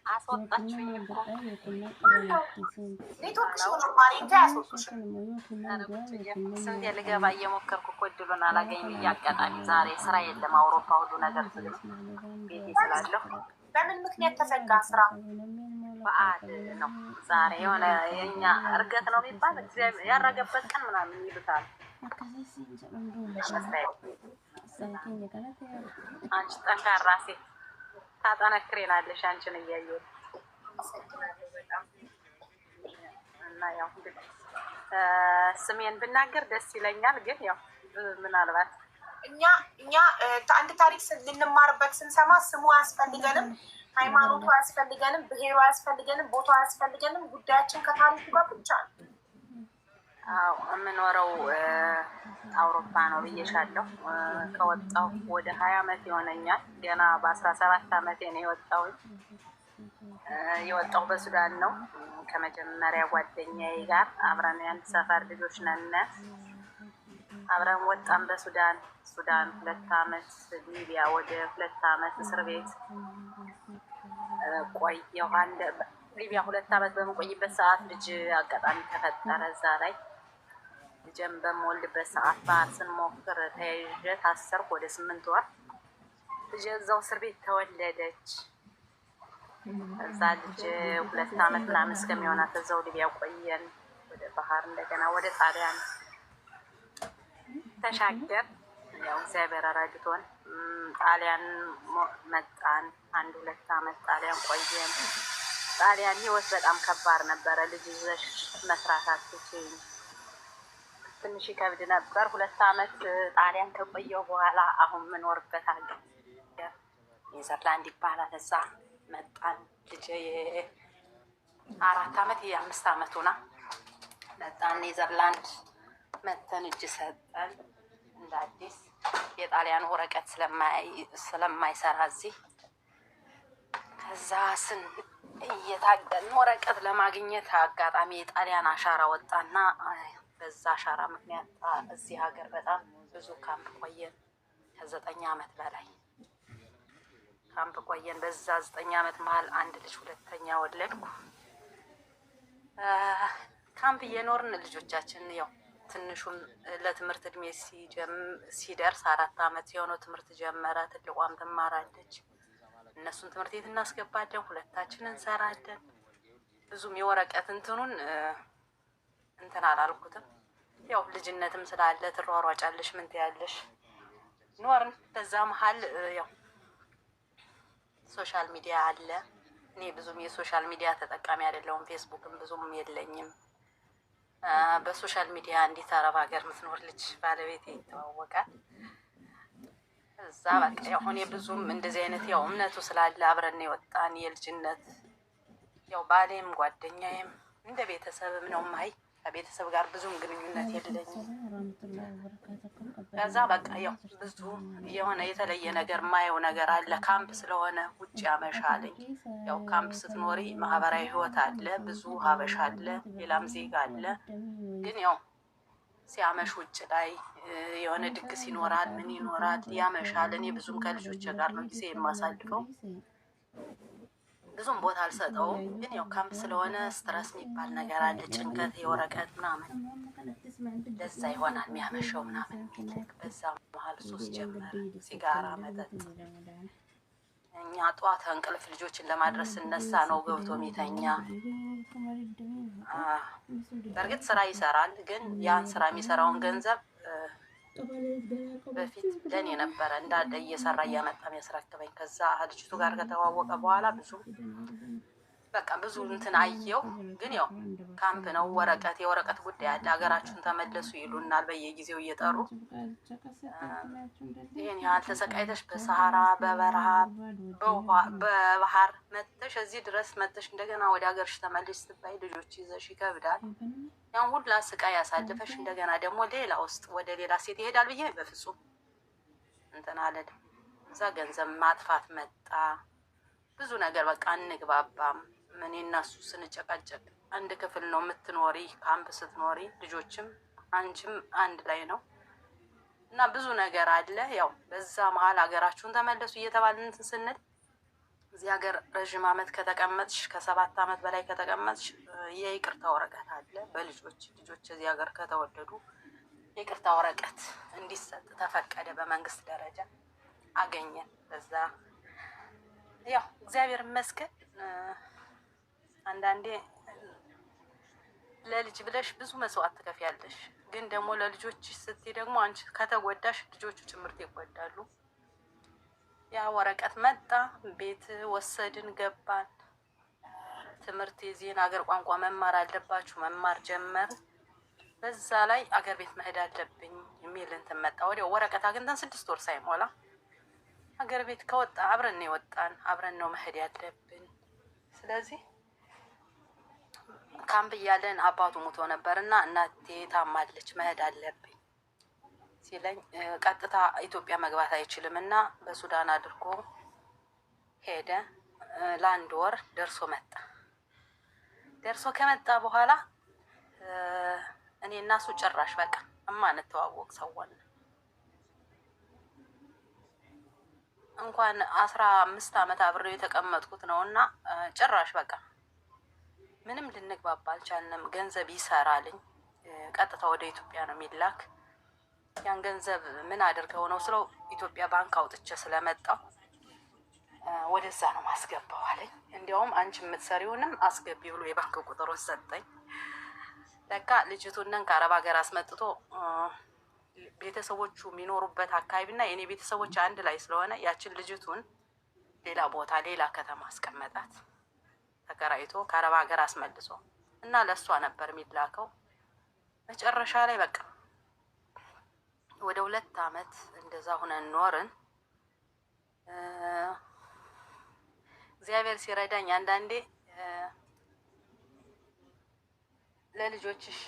አስወጣችሁኝ እኮ ስንቴ ልገባ እየሞከርኩ እኮ እድሉን አላገኝም። እያጋጣሚ ዛሬ ስራ የለም አውሮፓ ሁሉ ነገር ቤቴ ስላለሁ በምን ምክንያት ተዘጋ ስራ? በዓል ነው ዛሬ የሆነ የኛ እርገት ነው የሚባል ያረገበት ቀን ምናምን ይሉታል። አንቺ ጠንካራ ሴት ታጠነክሬናለሽ አንቺን እያየሁ እና ያው ስሜን ብናገር ደስ ይለኛል፣ ግን ያው ምናልባት እኛ አንድ ታሪክ ልንማርበት ስንሰማ ስሙ አያስፈልገንም፣ ሃይማኖቱ አያስፈልገንም፣ ብሔሩ አያስፈልገንም፣ ቦታው አያስፈልገንም። ጉዳያችን ከታሪኩ ጋር ብቻ ነው። አዎ የምኖረው አውሮፓ ነው ብዬሻለሁ። ከወጣሁ ወደ 20 ዓመት ይሆነኛል። ገና በ17 ዓመቴ ነው የወጣሁ በሱዳን ነው። ከመጀመሪያ ጓደኛዬ ጋር አብረን የአንድ ሰፈር ልጆች ነን። አብረን ወጣን በሱዳን 2 ዓመት፣ ሊቢያ ወደ 2 ዓመት እስር ቤት ቆየሁ። ሊቢያ 2 ዓመት በምቆይበት ሰዓት ልጅ አጋጣሚ ተፈጠረ። እዛ ላይ ልጅን በምወልድበት ሰዓት ባህር ስንሞክር ተያይዤ ታሰርኩ ወደ 8 ወር። ልጅ እዛው እስር ቤት ተወለደች። እዛ ልጅ 2 ዓመት ምናምን እስከሚሆናት እዛው ሊቢያ ቆየን። ወደ ባህር እንደገና ወደ ጣሊያን ተሻገር። ያው እግዚአብሔር ረድቶን ጣሊያን መጣን። 1-2 ዓመት ጣሊያን ቆየን። ጣሊያን ህይወት በጣም ከባድ ነበረ። ልጅ ይዘሽ መስራት አትችይም። ትንሽ ይከብድ ነበር። 2 ዓመት ጣሊያን ከቆየሁ በኋላ አሁን የምኖርበት ሀገር ኔዘርላንድ ይባላል። እዛ መጣን። ልጅ 4 ዓመት 5 ዓመት ሆና መጣን ኔዘርላንድ። መተን እጅ ሰጠን እንደ አዲስ የጣሊያን ወረቀት ስለማይሰራ እዚህ ከዛ እየታገልን ወረቀት ለማግኘት አጋጣሚ የጣሊያን አሻራ ወጣና በዛ አሻራ ምክንያት እዚህ ሀገር በጣም ብዙ ካምፕ ቆየን። ከ9 ዓመት በላይ ካምፕ ቆየን። በዛ 9 ዓመት መሀል አንድ ልጅ ሁለተኛ ወለድኩ። ካምፕ እየኖርን ልጆቻችን ያው ትንሹም ለትምህርት እድሜ ሲደርስ 4 ዓመት የሆነው ትምህርት ጀመረ። ትልቋም ትማራለች። እነሱን ትምህርት ቤት እናስገባለን፣ ሁለታችንን እንሰራለን። ብዙም የወረቀት እንትኑን እንትን አላልኩትም። ያው ልጅነትም ስላለ ትሯሯጫለሽ፣ ምን ትያለሽ ኖርን። በዛ መሀል ያው ሶሻል ሚዲያ አለ። እኔ ብዙም የሶሻል ሚዲያ ተጠቃሚ አይደለሁም። ፌስቡክም ብዙም የለኝም። በሶሻል ሚዲያ እንዴት አረብ ሀገር ምትኖር ልጅ ባለቤቴ ይተዋወቃል። እዛ በቃ አሁን የብዙም እንደዚህ አይነት ያው እምነቱ ስላለ አብረን የወጣን የልጅነት ያው ባሌም ጓደኛዬም እንደ ቤተሰብም ነው ማይ ከቤተሰብ ጋር ብዙም ግንኙነት የለኝም። ከዛ በቃ ያው ብዙ የሆነ የተለየ ነገር ማየው ነገር አለ። ካምፕ ስለሆነ ውጭ ያመሻለኝ። ያው ካምፕ ስትኖሪ ማህበራዊ ህይወት አለ፣ ብዙ ሀበሻ አለ፣ ሌላም ዜጋ አለ። ግን ያው ሲያመሽ ውጭ ላይ የሆነ ድግስ ይኖራል፣ ምን ይኖራል፣ ያመሻል። እኔ ብዙም ከልጆቼ ጋር ነው ጊዜ የማሳልፈው። ብዙም ቦታ አልሰጠውም። ግን ያው ካምፕ ስለሆነ ስትረስ የሚባል ነገር አለ፣ ጭንቀት፣ የወረቀት ምናምን ለዛ ይሆናል የሚያመሸው ምናምን። በዛ መሀል ሱስ ጀመረ፣ ሲጋራ፣ መጠጥ። እኛ ጠዋት እንቅልፍ ልጆችን ለማድረስ ስነሳ ነው ገብቶ ሚተኛ። በእርግጥ ስራ ይሰራል፣ ግን ያን ስራ የሚሰራውን ገንዘብ በፊት ለኔ ነበረ እንዳለ እየሰራ እያመጣ የሚያስረክበኝ። ከዛ ልጅቱ ጋር ከተዋወቀ በኋላ በቃ ብዙ እንትን አየው። ግን ያው ካምፕ ነው፣ የወረቀት ጉዳይ አለ። ሀገራችሁን ተመለሱ ይሉናል በየጊዜው እየጠሩ። ይህን ያህል ተሰቃይተሽ በሰሃራ በበረሃ በባህር መጥተሽ እዚህ ድረስ መጥተሽ እንደገና ወደ ሀገርሽ ተመለሽ ስትባይ ልጆች ይዘሽ ይከብዳል። ያን ሁላ ስቃይ ያሳልፈሽ እንደገና ደግሞ ሌላ ውስጥ ወደ ሌላ ሴት ይሄዳል ብዬ በፍጹም እንትን አለድ። እዛ ገንዘብ ማጥፋት መጣ፣ ብዙ ነገር በቃ አንግባባም። እኔ እና እሱ ስንጨቃጨቅ አንድ ክፍል ነው የምትኖሪ ካምፕ ስትኖሪ፣ ልጆችም አንቺም አንድ ላይ ነው። እና ብዙ ነገር አለ። ያው በዛ መሀል ሀገራችሁን ተመለሱ እየተባልን ስንል እዚህ ሀገር ረዥም ዓመት ከተቀመጥሽ ከ7 ዓመት በላይ ከተቀመጥሽ የይቅርታ ወረቀት አለ። ልጆች እዚህ ሀገር ከተወለዱ የይቅርታ ወረቀት እንዲሰጥ ተፈቀደ። በመንግስት ደረጃ አገኘን። በዛ ያው እግዚአብሔር ይመስገን። አንዳንዴ ለልጅ ብለሽ ብዙ መስዋዕት ትከፍያለሽ፣ ግን ደግሞ ለልጆች ስትይ ደግሞ አንቺ ከተጎዳሽ ልጆቹ ጭምርት ይጎዳሉ። ያ ወረቀት መጣ፣ ቤት ወሰድን፣ ገባን። ትምህርት የዚህን አገር ቋንቋ መማር አለባችሁ መማር ጀመር። በዛ ላይ አገር ቤት መሄድ አለብኝ የሚል እንትን መጣ። ወዲያው ወረቀት አግኝተን 6 ወር ሳይሞላ አገር ቤት ከወጣ አብረን የወጣን አብረን ነው መሄድ ያለብን። ስለዚህ ካምፕ እያለን አባቱ ሞቶ ነበርና እናቴ ታማለች መሄድ አለብኝ ሲለኝ ቀጥታ ኢትዮጵያ መግባት አይችልም እና በሱዳን አድርጎ ሄደ። ለ1 ወር ደርሶ መጣ። ደርሶ ከመጣ በኋላ እኔ እና እሱ ጭራሽ በቃ እማንተዋወቅ ሰውን እንኳን 15 ዓመት አብሬው የተቀመጥኩት ነው እና ጭራሽ በቃ ምንም ልንግባባ አልቻልንም። ገንዘብ ይሰራልኝ ቀጥታ ወደ ኢትዮጵያ ነው የሚላክ። ያን ገንዘብ ምን አድርገው ነው ስለው ኢትዮጵያ ባንክ አውጥቼ ስለመጣው ወደዛ ነው ማስገባው አለኝ። እንዲያውም አንቺ የምትሰሪውንም አስገቢ ብሎ የባንክ ቁጥሩን ሰጠኝ። ለካ ልጅቱንን ከአረብ ሀገር አስመጥቶ ቤተሰቦቹ የሚኖሩበት አካባቢና የኔ ቤተሰቦች አንድ ላይ ስለሆነ ያችን ልጅቱን ሌላ ቦታ ሌላ ከተማ አስቀመጣት። ተከራይቶ ከአረብ ሀገር አስመልሶ እና ለእሷ ነበር የሚላከው። መጨረሻ ላይ በቃ ወደ 2 ዓመት እንደዛ ሁነን ኖርን። እግዚአብሔር ሲረዳኝ አንዳንዴ ለልጆችሽ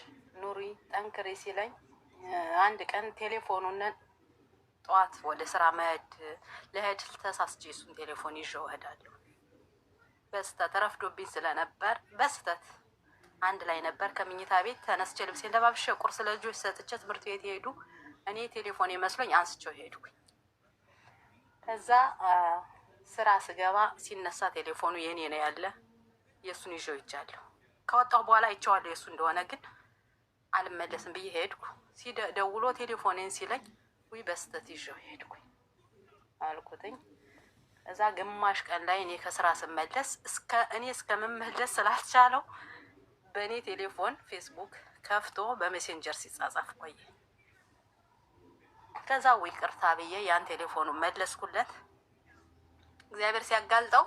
ኑሪ ጠንክሬ ሲለኝ አንድ ቀን ቴሌፎኑን ጠዋት ወደ ስራ ልሄድ ተሳስቼ እሱን ቴሌፎን ይዤው እሄዳለሁ። በስተት ረፍዶብኝ ስለነበር በስተት አንድ ላይ ነበር። ከምኝታ ቤት ተነስቼ ልብሴን ለባብሼ ቁርስ ለልጆች ሰጥቼ ትምህርት ቤት ሄዱ። እኔ ቴሌፎን መስሎኝ አንስቼው ሄድኩኝ። ከዛ ስራ ስገባ ሲነሳ ቴሌፎኑ የኔ ነው ያለ፣ የእሱን ይዤው ይቻለሁ። ከወጣሁ በኋላ አይቼዋለሁ የእሱ እንደሆነ ግን አልመለስም ብዬ ሄድኩ። ሲደውሎ ቴሌፎኔን ሲለኝ ውይ በስተት ይዤው ሄድኩኝ አልኩትኝ። እዛ ግማሽ ቀን ላይ እኔ ከስራ ስመለስ እኔ እስከምመለስ ስላልቻለው በእኔ ቴሌፎን ፌስቡክ ከፍቶ በሜሴንጀር ሲጻጻፍ ቆየ። ከዛ ይቅርታ ብዬ ያን ቴሌፎኑ መለስኩለት። እግዚአብሔር ሲያጋልጠው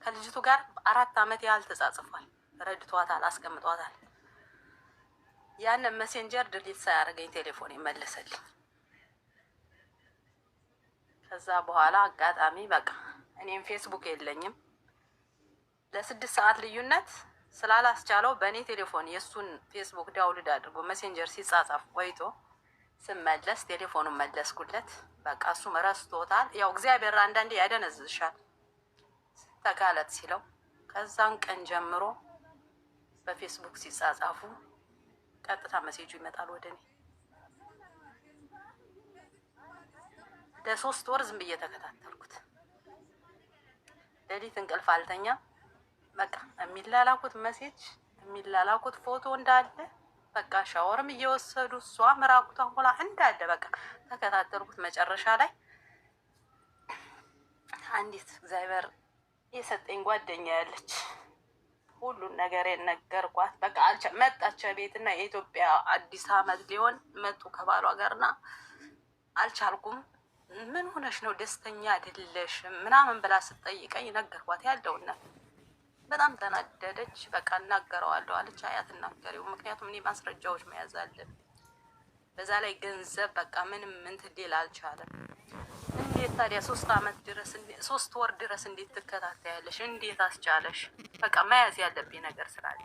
ከልጅቱ ጋር 4 ዓመት ያህል ተጻጽፏል። ረድቷታል፣ አስቀምጧታል። ያንን ሜሴንጀር ድሊት ሳያደርገኝ ቴሌፎን ይመለሰልኝ። ከዛ በኋላ አጋጣሚ በቃ እኔም ፌስቡክ የለኝም። ለ6 ሰዓት ልዩነት ስላላስቻለው በእኔ ቴሌፎን የእሱን ፌስቡክ ዳውንሎድ አድርጎ ሜሴንጀር ሲጻጻፍ ቆይቶ ስመለስ ቴሌፎኑን መለስኩለት። በቃ እሱም ረስቶታል። ያው እግዚአብሔር አንዳንዴ ያደነዝሻል ተጋለጥ ሲለው። ከዛን ቀን ጀምሮ በፌስቡክ ሲጻጻፉ ቀጥታ መሴጁ ይመጣል ወደ እኔ። ለ3 ወር ዝም ብዬ ተከታተልኩት። ሌሊት እንቅልፍ አልተኛም። በቃ የሚላላኩት መሴጅ የሚላላኩት ፎቶ እንዳለ በቃ ሻወርም እየወሰዱ እሷ ምራቁቷን ሆላ እንዳለ በቃ ተከታተልኩት። መጨረሻ ላይ አንዲት እግዚአብሔር የሰጠኝ ጓደኛ ያለች ሁሉን ነገር ነገርኳት። በቃ መጣች ቤትና የኢትዮጵያ አዲስ ዓመት ሊሆን መጡ ከባሏ ጋርና አልቻልኩም። ምን ሆነሽ ነው ደስተኛ አይደለሽም ምናምን ብላ ስትጠይቀኝ ነገርኳት ያለውና በጣም ተናደደች። በቃ እናገረዋለሁ አለች። አትናገሪው፣ ምክንያቱም እኔ ማስረጃዎች መያዝ አለብኝ። በዛ ላይ ገንዘብ በቃ ምንም እንትን ሊል አልቻለም። እንዴት ታዲያ 3 ወር ድረስ እንዴት ትከታተያለሽ? እንዴት አስቻለሽ? በቃ መያዝ ያለብኝ ነገር ስላለ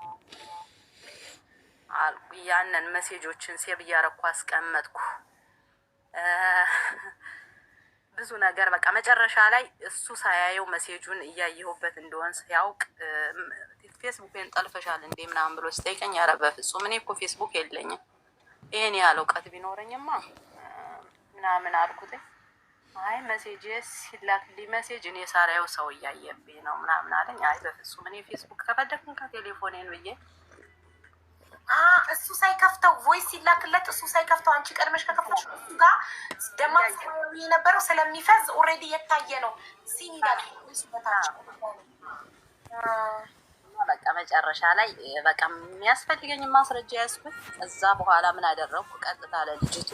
አልኩ። ያንን ሜሴጆችን ሴቭ እያረኩ አስቀመጥኩ። ብዙ ነገር በቃ መጨረሻ ላይ እሱ ሳያየው ሜሴጁን እያየሁበት እንደሆን ሲያውቅ ፌስቡክን ጠልፈሻል እንዴ ምናምን ብሎ ሲጠይቀኝ ኧረ በፍጹም እኔ እኮ ፌስቡክ የለኝም ይሄን ያህል እውቀት ቢኖረኝማ ምናምን አልኩት። አይ ሜሴጅ ሲላክልኝ ሜሴጅ እኔ ሳሪያው ሰው እያየብኝ ነው ምናምን አለኝ። አይ በፍጹም እኔ ፌስቡክ ከፈለግን ከቴሌፎኔን ብዬ እሱ ሳይከፍተው ቮይስ ሲላክለት እሱ ሳይከፍተው አንቺ ቀድመሽ ከከፍተሽ እሱ ጋር ደማቅ የነበረው ስለሚፈዝ ኦልሬዲ የታየ ነው። ሲን ይላል በቃ መጨረሻ ላይ በቃ የሚያስፈልገኝ ማስረጃ ያዝኩት። እዛ በኋላ ምን አደረግኩ? ቀጥታ ለልጅቱ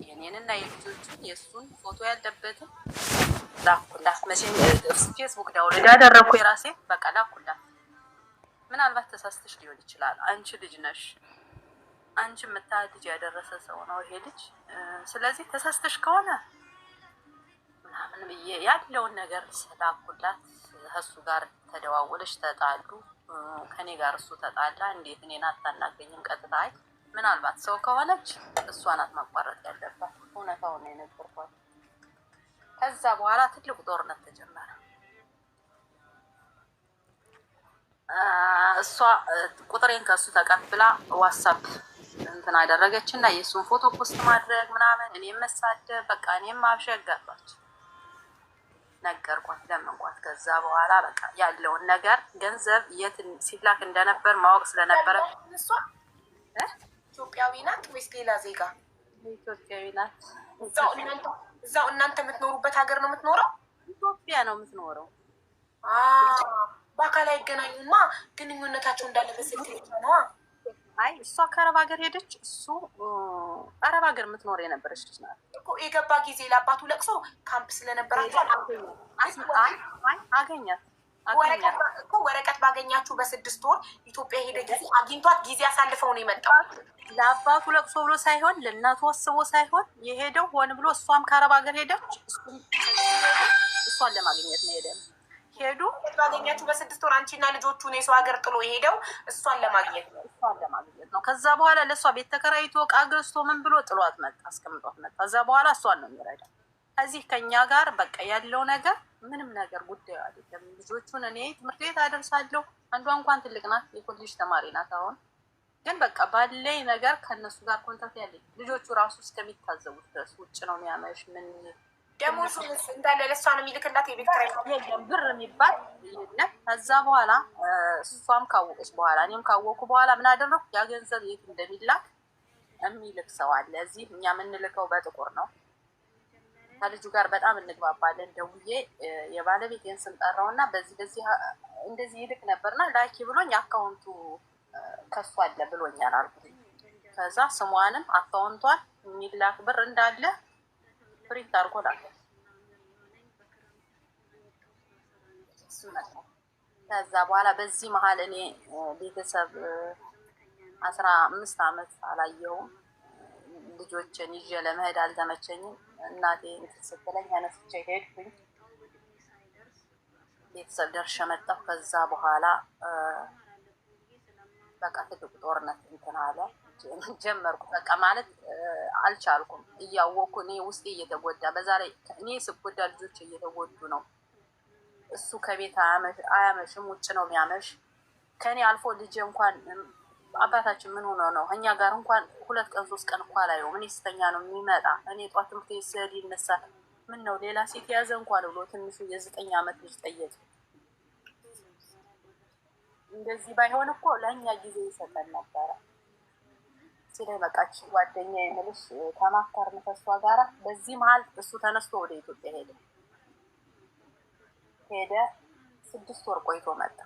የኔንና የልጆቹን የእሱን ፎቶ ያለበትን ላኩላት። መቼም ፌስቡክ ዳውንሎድ ያደረግኩ የራሴ በቃ ላኩላት። ምናልባት ተሳስተሽ ሊሆን ይችላል። አንቺ ልጅ ነሽ፣ አንቺ የምታህል ልጅ ያደረሰ ሰው ነው ይሄ ልጅ። ስለዚህ ተሳስተሽ ከሆነ ምናምን ብዬ ያለውን ነገር ስላኩላት። ከእሱ ጋር ተደዋወለች፣ ተጣሉ። ከኔ ጋር እሱ ተጣላ። እንዴት እኔን አታናገኝም? ቀጥታ አይ ምናልባት ሰው ከሆነች እሷ ናት ማቋረጥ ያለባት። እውነታውን ነው የነገርኳት። ከዛ በኋላ ትልቁ ጦርነት ተጀመረ። እሷ ቁጥሬን ከሱ ተቀብላ ዋትስአፕ እንትን አደረገች እና የእሱን ፎቶ ፖስት ማድረግ ምናምን፣ እኔም መሳደብ በቃ እኔም ማብሸቅ ገባች። ነገርኳት፣ ለመንኳት። ከዛ በኋላ በቃ ያለውን ነገር ገንዘብ የት ሲላክ እንደነበር ማወቅ ስለነበረ ኢትዮጵያዊ ናት ወይስ ሌላ ዜጋ? ኢትዮጵያዊ ናት። እዛው እናንተ የምትኖሩበት ሀገር ነው የምትኖረው? ኢትዮጵያ ነው የምትኖረው። በአካል አይገናኙማ። ግንኙነታቸው እንዳለ በስልክ ብቻ ነዋ። አይ እሷ ከአረብ ሀገር ሄደች። እሱ አረብ ሀገር የምትኖር የነበረች ልጅ ናት እኮ። የገባ ጊዜ ለአባቱ ለቅሶ ካምፕ ስለነበራቸው አገኛት። ወረቀት ባገኛችሁ በ6 ወር ኢትዮጵያ ሄደ ጊዜ አግኝቷት ጊዜ አሳልፈው ነው የመጣው። ለአባቱ ለቅሶ ብሎ ሳይሆን ለእናቱ ወስቦ ሳይሆን የሄደው ሆን ብሎ። እሷም ከአረብ ሀገር ሄደች። እሷን ለማግኘት ነው ሄዱ። ባገኛችሁ በ6 ወር አንቺና ልጆቹን የሰው ሀገር ጥሎ የሄደው እሷን ለማግኘት ነው። ከዛ በኋላ ለእሷ ቤት ተከራይቶ ዕቃ ገዝቶ ምን ብሎ ጥሏት መጣ፣ አስቀምጧት መጣ። ከዛ በኋላ እሷን ነው የሚረዳው። ከዚህ ከኛ ጋር በቃ ያለው ነገር ምንም ነገር ጉዳዩ አይደለም። ልጆቹን እኔ ትምህርት ቤት አደርሳለሁ። አንዷ እንኳን ትልቅ ናት፣ የኮሌጅ ተማሪ ናት። አሁን ግን በቃ ባለኝ ነገር ከእነሱ ጋር ኮንታክት ያለኝ። ልጆቹ ራሱ እስከሚታዘቡት ድረስ ውጭ ነው የሚያመሽ። ምን ደግሞ እንዳለ ለእሷ ነው የሚልክላት የቤት ኪራይ የለም፣ ብር የሚባል የለም። ከዛ በኋላ እሷም ካወቀች በኋላ እኔም ካወቁ በኋላ ምን አደረኩ? ያ ገንዘብ የት እንደሚላክ የሚልክ ሰው አለ እዚህ። እኛ የምንልከው በጥቁር ነው። ከልጁ ጋር በጣም እንግባባለን። ደውዬ የባለቤቴን ስም ጠራው እና በዚህ እንደዚህ ይልክ ነበርና ላኪ ብሎኝ አካውንቱ ከሱ አለ ብሎኛል አልኩኝ። ከዛ ስሟንም አካውንቷን የሚላክ ብር እንዳለ ፕሪንት አድርጎ ላከ። ከዛ በኋላ በዚህ መሀል እኔ ቤተሰብ 15 ዓመት አላየሁም። ልጆችን ይዤ ለመሄድ አልተመቸኝም። እናቴ ስትለኝ አነስቼ ሄድኩኝ። ቤተሰብ ደርሼ መጣሁ። ከዛ በኋላ በቃ ትልቅ ጦርነት እንትን አለ ጀመርኩ። በቃ ማለት አልቻልኩም። እያወቅኩ እኔ ውስጤ እየተጎዳ፣ በዛ ላይ እኔ ስጎዳ ልጆች እየተጎዱ ነው። እሱ ከቤት አያመሽም፣ ውጭ ነው የሚያመሽ። ከኔ አልፎ ልጅ እንኳን አባታችን ምን ሆኖ ነው እኛ ጋር እንኳን 2 ቀን 3 ቀን እንኳን ላይ ምን ስተኛ ነው የሚመጣ። እኔ ጧት ትምህርት ቤት ስሄድ ይነሳል። ምን ነው ሌላ ሴት ያዘ እንኳን ብሎ ትንሹ የ9 ዓመት ልጅ ጠየቅ። እንደዚህ ባይሆን እኮ ለእኛ ጊዜ ይሰጠን ነበረ። ሲለኝ በቃች ጓደኛ የምልሽ ተማከርን ከእሷ ጋራ። በዚህ መሀል እሱ ተነስቶ ወደ ኢትዮጵያ ሄደ። 6 ወር ቆይቶ መጣ።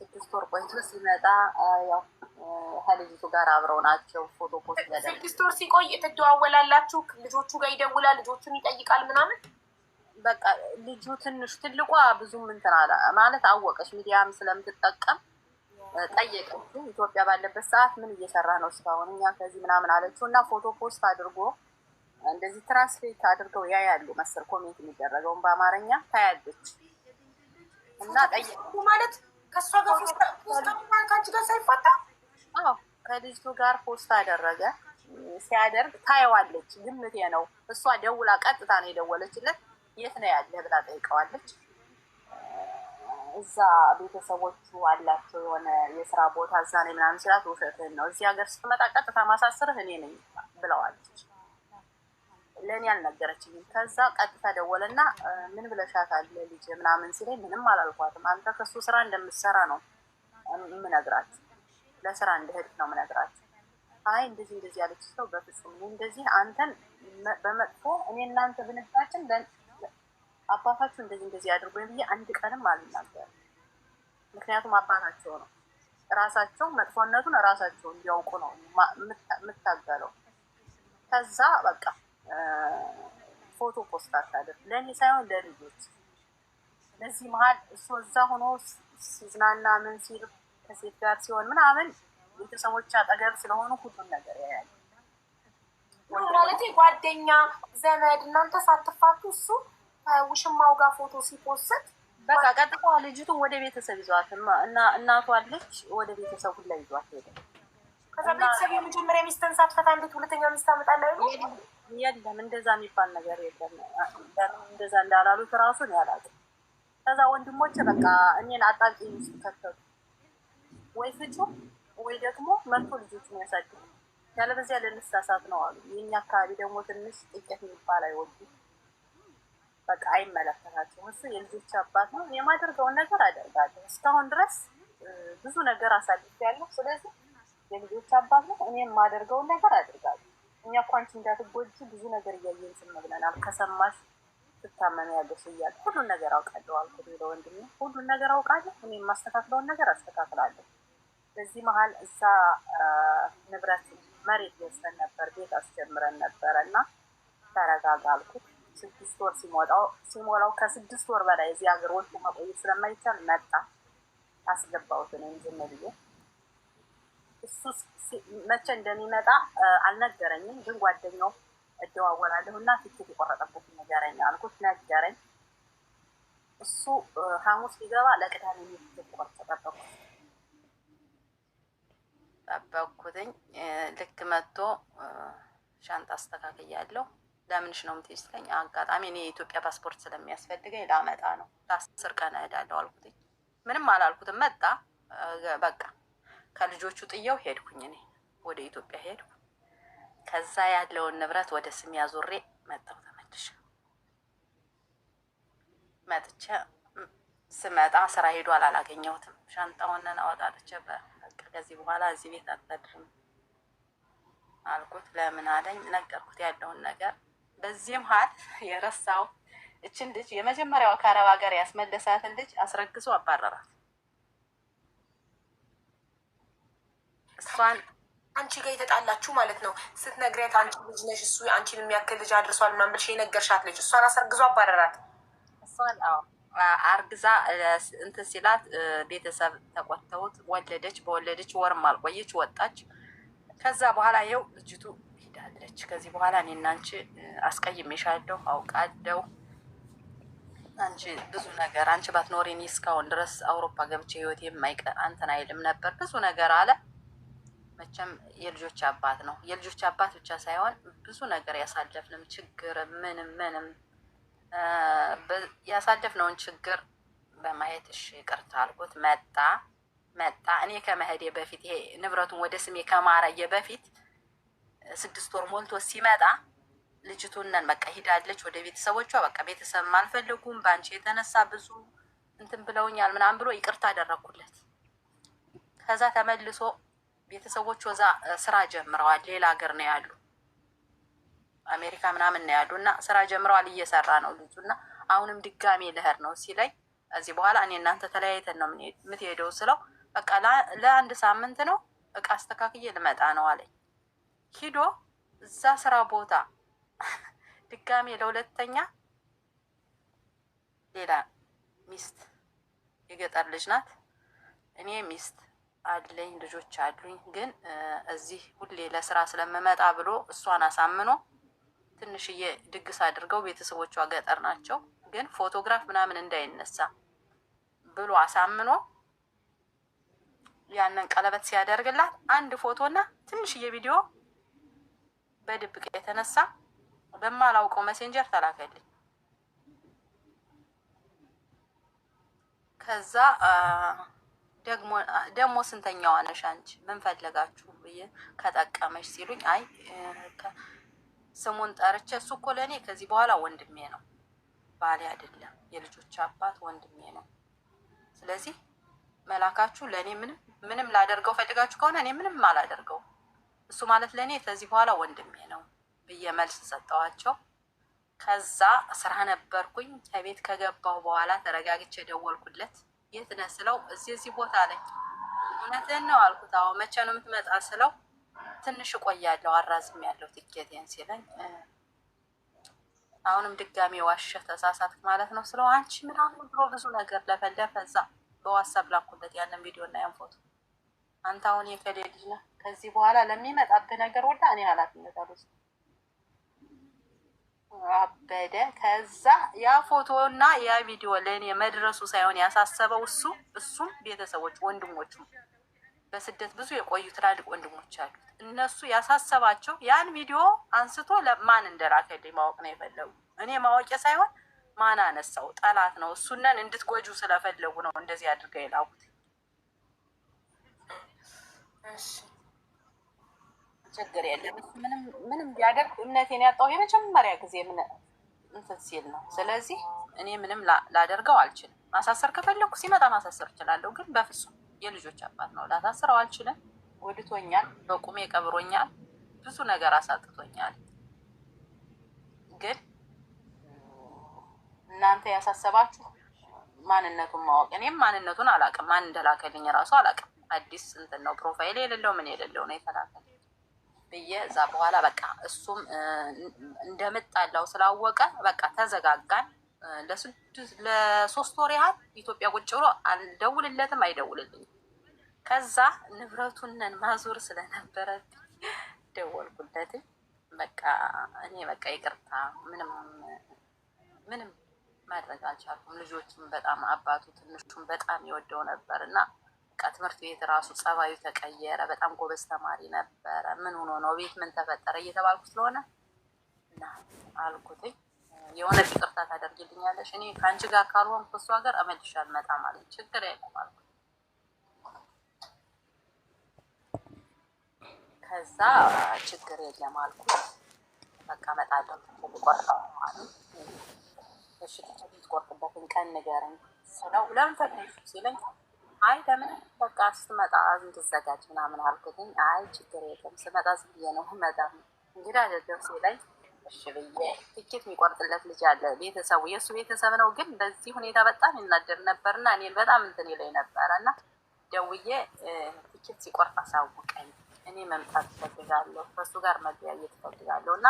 6 ወር ቆይቶ ሲመጣ ያው ከልጅቱ ጋር አብረው ናቸው። ፎቶ ፖስት ያደረገ 6 ወር ሲቆይ ትደዋወላላችሁ? ልጆቹ ጋር ይደውላል፣ ልጆቹን ይጠይቃል ምናምን። በቃ ልጁ ትልቋ ብዙም እንትን አለ ማለት አወቀች፣ ሚዲያም ስለምትጠቀም ጠየቀችው። ኢትዮጵያ ባለበት ሰዓት ምን እየሰራ ነው እስካሁን እኛ ከዚህ ምናምን አለችው። እና ፎቶ ፖስት አድርጎ እንደዚህ ትራንስሌት አድርገው ያያሉ መሰል ኮሜንት የሚደረገውን በአማርኛ ታያለች። እና ጠየቁ ማለት ከእሷ ጋር ፖስት ከአንቺ ጋር ሳይፋታ ከልጅቱ ጋር ፖስት አደረገ። ሲያደርግ ታየዋለች። ግምቴ ነው። እሷ ደውላ ቀጥታ ነው የደወለችለት። የት ነው ያለ ብላ ጠይቀዋለች። እዛ ቤተሰቦቹ አላቸው የሆነ የስራ ቦታ እዛ ነው ምናምን ሲላት ውሸትህን ነው፣ እዚህ ሀገር ስትመጣ ቀጥታ ማሳስርህ እኔ ነኝ ብለዋለች። ለእኔ አልነገረችኝም። ከዛ ቀጥታ ደወለና ምን ብለሻታል ልጅ ምናምን ሲለኝ ምንም አላልኳትም። አንተ ከሱ ስራ እንደምትሰራ ነው የምነግራት፣ ለስራ እንደሄድክ ነው የምነግራት። አይ እንደዚህ እንደዚህ ያለች ሰው በፍጹም እንደዚህ አንተን በመጥፎ እኔ እናንተ ብንባችን አባታችሁ እንደዚህ እንደዚህ አድርጎኝ ብዬ አንድ ቀንም አልናገርም። ምክንያቱም አባታቸው ነው፣ ራሳቸው መጥፎነቱን ራሳቸው እንዲያውቁ ነው የምታገለው። ከዛ በቃ ፎቶ ፖስት አታደርግ ለእኔ ሳይሆን ለልጆች። በዚህ መሀል እሱ እዛ ሆኖ ሲዝናና ምን ሲል ከሴት ጋር ሲሆን ምናምን ቤተሰቦች አጠገብ ስለሆኑ ሁሉም ነገር ያያል። ማለት ጓደኛ ዘመድ እናንተ ሳትፋቱ እሱ ውሽማው ጋር ፎቶ ሲፖስት በቃ ቀጥታ ልጅቱ ወደ ቤተሰብ ይዟት እና እናቷ አለች ወደ ቤተሰብ ሁላ ይዟት ሄደ። ከዛ ቤተሰብ የመጀመሪያ ሚስትን ሳትፈታ እንዴት ሁለተኛ ሚስት አመጣለሁ? የለም እንደዛ የሚባል ነገር የለም። እንደዛ እንዳላሉት ራሱን ያላሉ። ከዛ ወንድሞች በቃ እኔን አጣብቂኝ ውስጥ ከተቱ። ወይ ፍጩ ወይ ደግሞ መጥቶ ልጆችን ያሳድጉ፣ ያለበዚያ ልንሳሳት ነው አሉ። የኛ አካባቢ ደግሞ ትንሽ ጥቂት የሚባል አይወዱም። በቃ አይመለከታቸውም። እሱ የልጆች አባት ነው። የማደርገውን ነገር አደርጋለሁ። እስካሁን ድረስ ብዙ ነገር አሳልፌያለሁ። ስለዚህ የልጆች አባት ነው። እኔ የማደርገውን ነገር አደርጋለሁ። እኛ እኮ አንቺ እንዳትጎጂ ብዙ ነገር እያየን ዝም ብለናል። ከሰማሽ ትታመሚ ያለሽ እያለ ሁሉን ነገር አውቃለሁ አልኩት። ለወንድሜ ሁሉን ነገር አውቃለሁ፣ እኔ የማስተካክለውን ነገር አስተካክላለሁ። በዚህ መሀል እዛ ንብረት መሬት ወስደን ነበር፣ ቤት አስጀምረን ነበረ እና ተረጋጋ አልኩት። 6 ወር ሲሞላው ከ6 ወር በላይ እዚህ ሀገር ወጥቶ መቆየት ስለማይቻል መጣ። አስገባሁት እኔም ዝም ብዬ። እሱ መቼ እንደሚመጣ አልነገረኝም፣ ግን ጓደኛው እደዋወላለሁ እና ትኬት የቆረጠበት ነገረኝ አልኩት። ነገረኝ። እሱ ሐሙስ ሊገባ ለቅዳሜ ትኬት ቆርጦ ጠበቅኩትኝ። ልክ መጥቶ ሻንጣ አስተካክያለሁ። ለምንሽ ነው የምትሄጂው ስትለኝ አጋጣሚ እኔ የኢትዮጵያ ፓስፖርት ስለሚያስፈልገኝ ላመጣ ነው፣ ለ10 ቀን እሄዳለሁ አልኩትኝ። ምንም አላልኩትም። መጣ። በቃ ከልጆቹ ጥየው ሄድኩኝ። እኔ ወደ ኢትዮጵያ ሄድኩ። ከዛ ያለውን ንብረት ወደ ስም ያዞሬ መጣሁ ተመልሼ። መጥቼ ስመጣ ስራ ሄዷል፣ አላገኘሁትም። ሻንጣውን አወጣጥቼ በቃ ከዚህ በኋላ እዚህ ቤት አታድርም አልኩት። ለምን አለኝ። ነገርኩት ያለውን ነገር። በዚህ መሀል የረሳው እችን ልጅ የመጀመሪያው ከአረብ ሀገር ያስመለሳትን ልጅ አስረግዞ አባረራት። እሷን አንቺ ጋር የተጣላችሁ ማለት ነው ስትነግሪያት፣ አንቺ ልጅ ነሽ እሱ አንቺን የሚያክል ልጅ አድርሷል ምናምን ብለሽ የነገርሻት ልጅ እሷን አስረግዞ አባረራት። እሷን አርግዛ እንትን ሲላት ቤተሰብ ተቆጥተውት ወለደች። በወለደች ወርም አልቆየች ወጣች። ከዛ በኋላ ይኸው ልጅቱ ሄዳለች። ከዚህ በኋላ እኔና አንቺ አስቀይሜሻለሁ አውቃለሁ። አንቺ ብዙ ነገር አንቺ ባትኖሪ እኔ እስካሁን ድረስ አውሮፓ ገብቼ ህይወት የማይቀር አንተን አይልም ነበር። ብዙ ነገር አለ። መቼም የልጆች አባት ነው። የልጆች አባት ብቻ ሳይሆን ብዙ ነገር ያሳለፍንም ችግር ምንም ያሳለፍነውን ችግር በማየት እሺ ይቅርታ አልኩት። መጣ። እኔ ከመሄዴ በፊት ይሄ ንብረቱን ወደ ስሜ ከማረየ በፊት 6 ወር ሞልቶ ሲመጣ ልጅቱንን በቃ ሂዳለች ወደ ቤተሰቦቿ። በቃ ቤተሰብ አልፈለጉም፣ በአንቺ የተነሳ ብዙ እንትን ብለውኛል ምናምን ብሎ ይቅርታ አደረኩለት። ከዛ ተመልሶ ቤተሰቦቹ እዛ ስራ ጀምረዋል። ሌላ ሀገር ነው ያሉ፣ አሜሪካ ምናምን ነው ያሉ እና ስራ ጀምረዋል። እየሰራ ነው ልጁ እና አሁንም ድጋሜ ልሄድ ነው ሲለኝ እዚህ በኋላ እኔ እናንተ ተለያይተን ነው የምትሄደው ስለው በቃ ለ1 ሳምንት ነው እቃ አስተካክዬ ልመጣ ነው አለኝ። ሂዶ እዛ ስራ ቦታ ድጋሜ ለሁለተኛ ሌላ ሚስት፣ የገጠር ልጅ ናት። እኔ ሚስት አለኝ ልጆች አሉኝ፣ ግን እዚህ ሁሌ ለስራ ስለምመጣ ብሎ እሷን አሳምኖ ትንሽዬ ድግስ አድርገው ቤተሰቦቿ ገጠር ናቸው፣ ግን ፎቶግራፍ ምናምን እንዳይነሳ ብሎ አሳምኖ ያንን ቀለበት ሲያደርግላት አንድ ፎቶና ትንሽዬ ቪዲዮ በድብቅ የተነሳ በማላውቀው መሴንጀር ተላከልኝ። ከዛ ደግሞ ስንተኛዋ ነሽ አንቺ ምን ፈለጋችሁ ብዬ ከጠቀመሽ ሲሉኝ አይ ስሙን ጠርቼ እሱ እኮ ለእኔ ከዚህ በኋላ ወንድሜ ነው፣ ባሌ አይደለም፣ የልጆች አባት ወንድሜ ነው። ስለዚህ መላካችሁ ለእኔ ምንም ላደርገው ፈልጋችሁ ከሆነ እኔ ምንም አላደርገው፣ እሱ ማለት ለእኔ ከዚህ በኋላ ወንድሜ ነው ብዬ መልስ ሰጠዋቸው። ከዛ ስራ ነበርኩኝ። ከቤት ከገባሁ በኋላ ተረጋግቼ ደወልኩለት። የት ነህ ስለው እዚህ ቦታ ላይ። እውነትህን ነው አልኩት። አዎ መቼ ነው የምትመጣ ስለው ትንሽ እቆያለሁ አራዝም ያለው ትኬቴን ሲለኝ አሁንም ድጋሜ ዋሸ ተሳሳትክ ማለት ነው ስለው አንቺ ምናምን ብሎ ብዙ ነገር ለፈለፈ። እዛ በዋትሳፕ ላኩለት ያንን ቪዲዮ እና ያን ፎቶ። አንተ አሁን የከሌ ልጅ ነህ፣ ከዚህ በኋላ ለሚመጣብህ ነገር ሁላ እኔ ኃላፊነት አልወስድም። አበደ። ከዛ ያ ፎቶ እና ያ ቪዲዮ ለእኔ መድረሱ ሳይሆን ያሳሰበው እሱም ቤተሰቦች ወንድሞቹ በስደት ብዙ የቆዩ ትላልቅ ወንድሞች አሉት። እነሱ ያሳሰባቸው ያን ቪዲዮ አንስቶ ለማን እንደላከልኝ ማወቅ ነው የፈለጉ። እኔ ማወቄ ሳይሆን ማን አነሳው ጠላት ነው፣ እሱነን እንድትጎጁ ስለፈለጉ ነው እንደዚህ አድርገው የላኩት። ችግር የለም እሱ ምንም ቢያደርግ እምነቴን ያጣው የመጀመሪያ ጊዜ እንትን ሲል ነው። ስለዚህ እኔ ምንም ላደርገው አልችልም። ማሳሰር ከፈለኩ ሲመጣ ማሳሰር እችላለሁ፣ ግን በፍጹም የልጆች አባት ነው፣ ላሳስረው አልችልም። ወድቶኛል፣ በቁሜ ቀብሮኛል፣ ብዙ ነገር አሳጥቶኛል። ግን እናንተ ያሳሰባችሁ ማንነቱን ማወቅ። እኔም ማንነቱን አላውቅም፣ ማን እንደላከልኝ እራሱ አላውቅም። አዲስ እንትን ነው ፕሮፋይል የሌለው ምን የሌለው ነው የተላከልኝ ብዬ እዛ በኋላ በቃ እሱም እንደምጣላው ስላወቀ በቃ ተዘጋጋን። ለ3 ወር ያህል ኢትዮጵያ ቁጭ ብሎ አልደውልለትም፣ አይደውልልኝም። ከዛ ንብረቱንን ማዞር ስለነበረብኝ ደወልኩለት። በቃ እኔ በቃ ይቅርታ ምንም ማድረግ አልቻልኩም። ልጆቹም በጣም አባቱ ትንሹም በጣም ይወደው ነበር እና ትምህርት ቤት ራሱ ጸባዩ ተቀየረ። በጣም ጎበዝ ተማሪ ነበረ። ምን ሆኖ ነው ቤት ምን ተፈጠረ እየተባልኩ ስለሆነ እና አልኩትኝ የሆነ ይቅርታ ታደርጊልኛለሽ? እኔ ከአንቺ ጋር ካልሆንኩ እሱ ሀገር እመልሼ አልመጣም አለኝ። ችግር የለም አልኩት። ከዛ ችግር የለም አልኩት። በቃ እመጣለሁ ቆርጠው ማለት እሺ የምትቆርጥበትን ቀን ንገረኝ ስለው ለምን ፈለግሽ ሲለኝ አይ ለምን በቃ ስትመጣ እንድትዘጋጅ ምናምን አልኩትኝ። አይ ችግር የለም ስመጣ ዝም ብዬ ነው መጣም እንግዲህ አይደለም ሲለኝ እሺ ብዬ ትኬት የሚቆርጥለት ልጅ አለ። ቤተሰቡ የእሱ ቤተሰብ ነው፣ ግን በዚህ ሁኔታ በጣም ይናደር ነበርና እኔን በጣም እንትን ይለኝ ነበረ እና ደውዬ ትኬት ሲቆርጥ አሳውቀኝ፣ እኔ መምጣት እፈልጋለሁ፣ ከእሱ ጋር መለያየት እፈልጋለሁ እና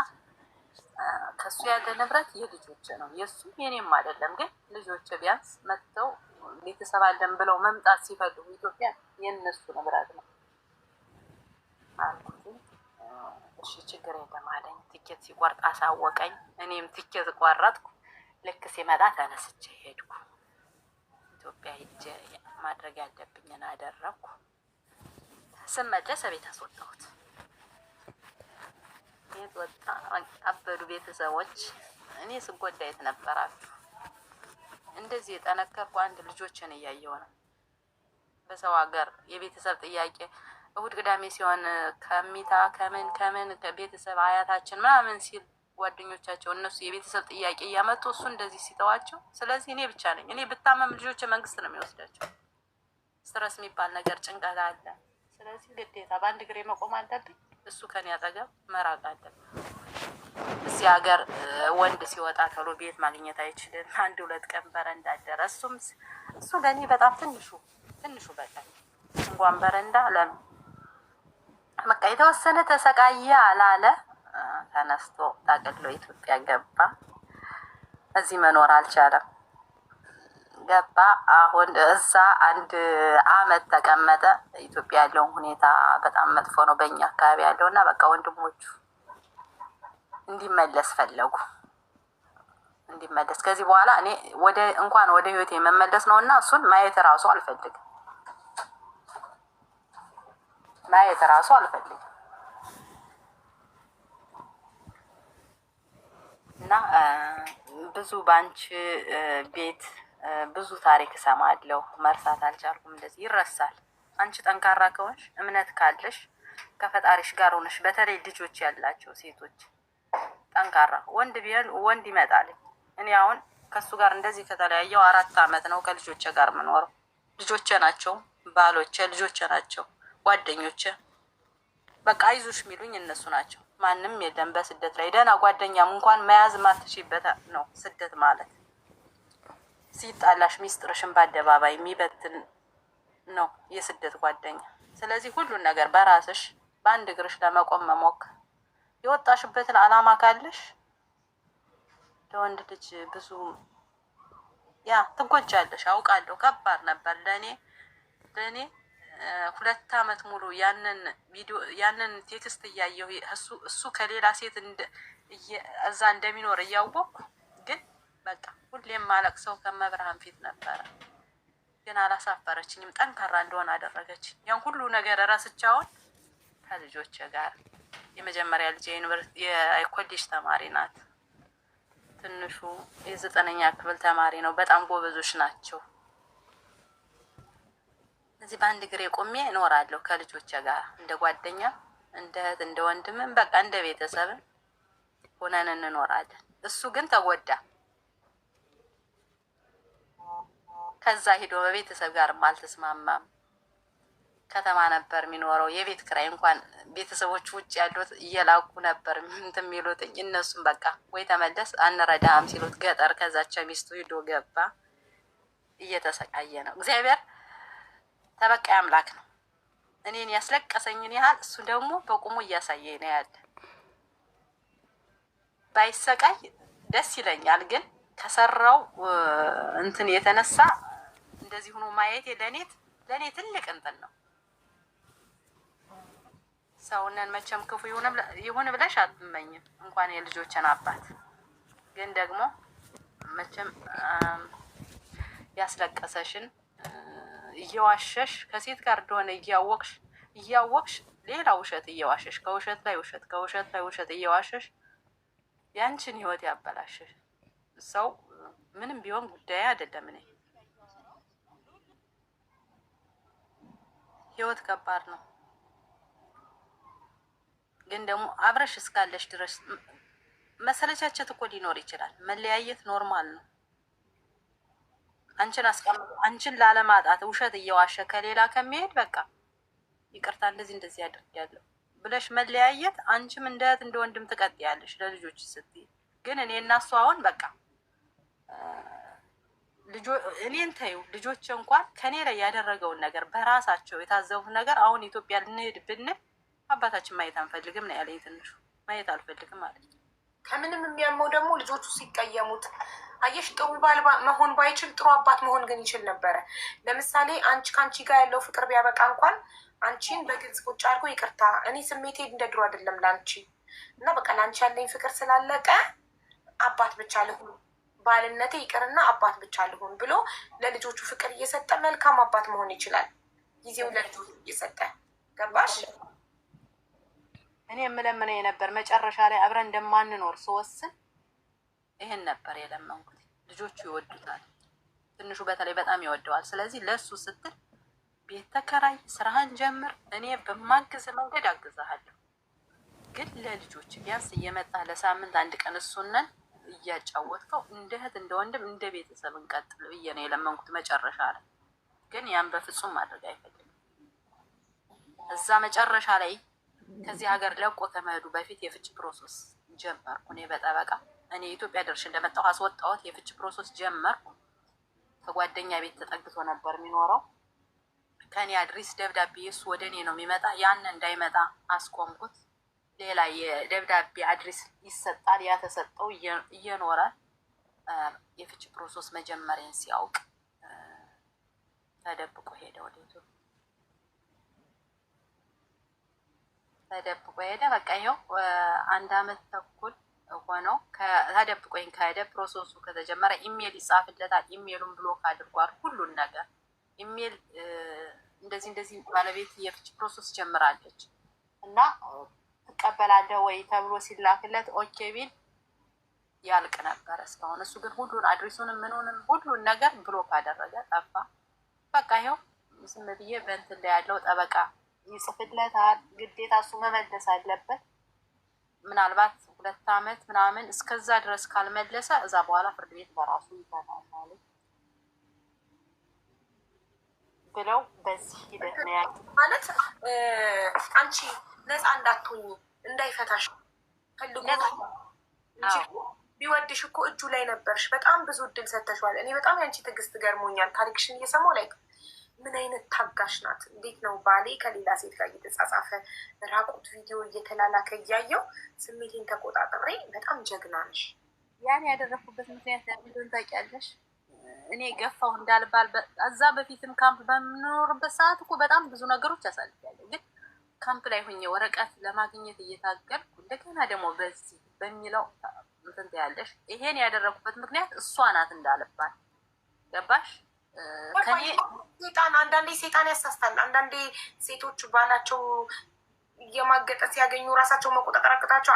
ከእሱ ያለ ንብረት የልጆች ነው፣ የእሱ የኔም አይደለም፣ ግን ልጆች ቢያንስ መጥተው ቤተሰብ አለን ብለው መምጣት ሲፈልጉ ኢትዮጵያ የእነሱ ንብረት ነው አልኩት። እሺ ችግር የለም አለኝ። ትኬት ሲቆርጥ አሳወቀኝ። እኔም ትኬት ቆረጥኩ። ልክ ሲመጣ ተነስቼ ሄድኩ። ኢትዮጵያ ሂጄ ማድረግ ያለብኝን አደረግኩ። ስመለስ ቤት አስወጣሁት። ቤት ወጣ። አበዱ ቤተሰቦች። እኔ ስጎዳ የት ነበራችሁ? እንደዚህ የጠነከርኩ አንድ ልጆችን እያየሁ ነው። በሰው ሀገር የቤተሰብ ጥያቄ እሁድ ቅዳሜ ሲሆን ከሚታ ከምን ቤተሰብ አያታችን ምናምን ሲል ጓደኞቻቸው እነሱ የቤተሰብ ጥያቄ እያመጡ እሱ እንደዚህ ሲተዋቸው፣ ስለዚህ እኔ ብቻ ነኝ። እኔ ብታመም ልጆች መንግስት ነው የሚወስዳቸው። ስትረስ የሚባል ነገር ጭንቀት አለ። ስለዚህ ግዴታ በአንድ እግሬ መቆም አለብኝ። እሱ ከኔ አጠገብ መራቅ አለብኝ። እዚህ ሀገር ወንድ ሲወጣ ተብሎ ቤት ማግኘት አይችልም። 1-2 ቀን በረንዳ አደረ። እሱ ለእኔ በጣም ትንሹ በቃ እንኳን በረንዳ ለምን በቃ የተወሰነ ተሰቃየ አላለ። ተነስቶ ታቅሎ ኢትዮጵያ ገባ። እዚህ መኖር አልቻለም። ገባ። አሁን እዛ 1 አመት ተቀመጠ። ኢትዮጵያ ያለውን ሁኔታ በጣም መጥፎ ነው በእኛ አካባቢ ያለው እና በቃ ወንድሞቹ እንዲመለስ ፈለጉ። እንዲመለስ ከዚህ በኋላ እኔ እንኳን ወደ ህይወቴ መመለስ ነው እና እሱን ማየት ራሱ አልፈልግም። እና ብዙ ባንቺ ቤት ብዙ ታሪክ እሰማለሁ። መርሳት አልቻልኩም። እንደዚህ ይረሳል። አንቺ ጠንካራ ከሆንሽ እምነት ካለሽ ከፈጣሪሽ ጋር ሆነሽ፣ በተለይ ልጆች ያላቸው ሴቶች ጠንካራ ወንድ ቢሆን ወንድ ይመጣል። እኔ አሁን ከሱ ጋር እንደዚህ ከተለያየው 4 አመት ነው ከልጆቼ ጋር የምኖረው። ልጆቼ ናቸው ባሎቼ፣ ልጆቼ ናቸው ጓደኞቼ። በቃ አይዞሽ የሚሉኝ እነሱ ናቸው። ማንም የለም በስደት ላይ። ደህና ጓደኛም እንኳን መያዝ ማትችይበት ነው ስደት ማለት። ሲጣላሽ ሚስጥርሽን በአደባባይ የሚበትን ነው የስደት ጓደኛ። ስለዚህ ሁሉን ነገር በራስሽ በአንድ እግርሽ ለመቆም መሞከር። የወጣሽበትን አላማ ካለሽ ለወንድ ልጅ ብዙ ትጎጃለሽ። አውቃለሁ። ከባድ ነበር ለእኔ 2 አመት ሙሉ ያንን ቴክስት እያየሁ እሱ ከሌላ ሴት እዛ እንደሚኖር እያወቅኩ ግን በቃ ሁሌም ማለቅሰው ከመብርሃን ፊት ነበረ። ግን አላሳፈረችኝም። ጠንካራ እንደሆነ አደረገችኝ። ያን ሁሉ ነገር ረስቻውን ከልጆች ጋር የመጀመሪያ ልጅ የኮሌጅ ተማሪ ናት። ትንሹ የ9ኛ ክፍል ተማሪ ነው። በጣም ጎበዞች ናቸው። እዚህ በአንድ እግሬ ቆሜ እኖራለሁ ከልጆች ጋር እንደ ጓደኛ፣ እንደ እህት፣ እንደ ወንድምም በቃ እንደ ቤተሰብም ሆነን እንኖራለን። እሱ ግን ተጎዳ። ከዛ ሄዶ በቤተሰብ ጋርም አልተስማማም። ከተማ ነበር የሚኖረው። የቤት ክራይ እንኳን ቤተሰቦች ውጭ ያሉት እየላኩ ነበር እንትን የሚሉት። እነሱም በቃ ወይ ተመለስ አንረዳም ሲሉት ገጠር ከዛቸው ሚስቱ ሂዶ ገባ። እየተሰቃየ ነው። እግዚአብሔር ተበቃይ አምላክ ነው። እኔን ያስለቀሰኝን ያህል እሱ ደግሞ በቁሙ እያሳየኝ ነው ያለ። ባይሰቃይ ደስ ይለኛል፣ ግን ከሰራው እንትን የተነሳ እንደዚህ ሆኖ ማየት ለእኔ ትልቅ እንትን ነው። ሰውነን መቼም ክፉ ይሁን ብለሽ አትመኝም፣ እንኳን የልጆችን አባት። ግን ደግሞ መቼም ያስለቀሰሽን እየዋሸሽ ከሴት ጋር እንደሆነ እያወቅሽ ሌላ ውሸት እየዋሸሽ ከውሸት ላይ ውሸት እየዋሸሽ ያንቺን ህይወት ያበላሽሽ ሰው ምንም ቢሆን ጉዳይ አይደለም። እኔ ህይወት ከባድ ነው። ግን ደግሞ አብረሽ እስካለሽ ድረስ መሰለቻቸት እኮ ሊኖር ይችላል። መለያየት ኖርማል ነው። አንቺን ላለማጣት ውሸት እየዋሸ ከሌላ ከሚሄድ በቃ ይቅርታ እንደዚህ አድርጊያለሁ ብለሽ መለያየት፣ አንቺም እንደ እህት እንደ ወንድም ትቀጥያለሽ ለልጆች ስትይ። ግን እኔ እና እሱ አሁን በቃ እኔን ተይው፣ ልጆች እንኳን ከኔ ላይ ያደረገውን ነገር በራሳቸው የታዘቡት ነገር አሁን ኢትዮጵያ ልንሄድ ብንል አባታችን ማየት አንፈልግም ነው ያለኝ። ትንሹ ማየት አልፈልግም ማለት ነው። ከምንም የሚያመው ደግሞ ልጆቹ ሲቀየሙት አየሽ። ጥሩ ባል መሆን ባይችል ጥሩ አባት መሆን ግን ይችል ነበረ። ለምሳሌ ከአንቺ ጋር ያለው ፍቅር ቢያበቃ እንኳን አንቺን በግልጽ ቁጭ አድርጎ ይቅርታ፣ እኔ ስሜቴ እንደ ድሮ አይደለም ለአንቺ እና በቃ ለአንቺ ያለኝ ፍቅር ስላለቀ አባት ብቻ ልሁን፣ ባልነቴ ይቅርና አባት ብቻ ልሁን ብሎ ለልጆቹ ፍቅር እየሰጠ መልካም አባት መሆን ይችላል። ጊዜው ለልጆቹ እየሰጠ ገባሽ? እኔ የምለምነው የነበር መጨረሻ ላይ አብረን እንደማንኖር ስወስን ይሄን ነበር የለመንኩት። ልጆቹ ይወዱታል። ትንሹ በተለይ በጣም ይወደዋል። ስለዚህ ለሱ ስትል ቤት ተከራይ፣ ስራህን ጀምር፣ እኔ በማግዝ መንገድ አግዛሃለሁ። ግን ለልጆች ቢያንስ እየመጣ ለሳምንት 1 ቀን እሱነን እያጫወትከው እንደ እህት እንደ ወንድም እንደ ቤተሰብ እንቀጥል ብዬ ነው የለመንኩት መጨረሻ ላይ። ግን ያን በፍጹም ማድረግ አይፈልግም። እዛ መጨረሻ ላይ ከዚህ ሀገር ለቆ ከመሄዱ በፊት የፍች ፕሮሰስ ጀመርኩ። እኔ በጠበቃ እኔ ኢትዮጵያ ደርሼ እንደመጣሁ አስወጣሁት። የፍች ፕሮሰስ ጀመርኩ። ከጓደኛ ቤት ተጠግቶ ነበር የሚኖረው። ከኔ አድሬስ ደብዳቤ እሱ ወደ እኔ ነው የሚመጣ። ያን እንዳይመጣ አስቆምኩት። ሌላ የደብዳቤ አድሬስ ይሰጣል። ያ ተሰጠው እየኖረ የፍች ፕሮሰስ መጀመሪያን ሲያውቅ ተደብቆ ሄደ። ወደ ኢትዮጵያ ተደብቆ ሄደ። በቃ ይኸው 1 አመት ተኩል ሆነው ተደብቆኝ ከሄደ። ፕሮሰሱ ከተጀመረ ኢሜል ይጻፍለታል። ኢሜሉን ብሎክ አድርጓል። ሁሉን ነገር ኢሜል እንደዚህ ባለቤት የፍች ፕሮሰስ ጀምራለች እና ትቀበላለህ ወይ ተብሎ ሲላክለት ኦኬ ቢል ያልቅ ነበር እስካሁን። እሱ ግን ሁሉን አድሬሱንም ምንሆንም ሁሉን ነገር ብሎክ አደረገ፣ ጠፋ። በቃ ይኸው ዝም ብዬ በእንትን ላይ ያለው ጠበቃ ይጽፍለታል። ግዴታ እሱ መመለስ አለበት። ምናልባት 2 ዓመት ምናምን እስከዛ ድረስ ካልመለሰ እዛ በኋላ ፍርድ ቤት በራሱ ይፈታል ብለው በዚህ ሂደት ነው ያለ። ማለት አንቺ ነፃ እንዳትሆኝ እንዳይፈታሽ ፈልጉ እንጂ ቢወድሽ እኮ እጁ ላይ ነበርሽ። በጣም ብዙ እድል ሰተሽዋል። እኔ በጣም ያንቺ ትዕግስት ገርሞኛል። ታሪክሽን እየሰማሁ ላይ ምን አይነት ታጋሽ ናት! እንዴት ነው ባሌ ከሌላ ሴት ጋር እየተጻጻፈ ራቁት ቪዲዮ እየተላላከ እያየው ስሜቴን ተቆጣጥሬ። በጣም ጀግና ነሽ። ያን ያደረኩበት ምክንያት ለምንድን ታውቂያለሽ? እኔ ገፋው እንዳልባል እዛ በፊትም ካምፕ በምኖርበት ሰዓት እኮ በጣም ብዙ ነገሮች ያሳልፋለሁ። ግን ካምፕ ላይ ሆኜ ወረቀት ለማግኘት እየታገልኩ እንደገና ደግሞ በዚህ በሚለው እንትን ያለሽ ይሄን ያደረኩበት ምክንያት እሷ ናት እንዳልባል። ገባሽ? ከኔ ሴጣን አንዳንዴ ሴጣን ያሳስታል። አንዳንዴ ሴቶች ባላቸው እየማገጠ ሲያገኙ ራሳቸው መቆጣጠር አቅታቸው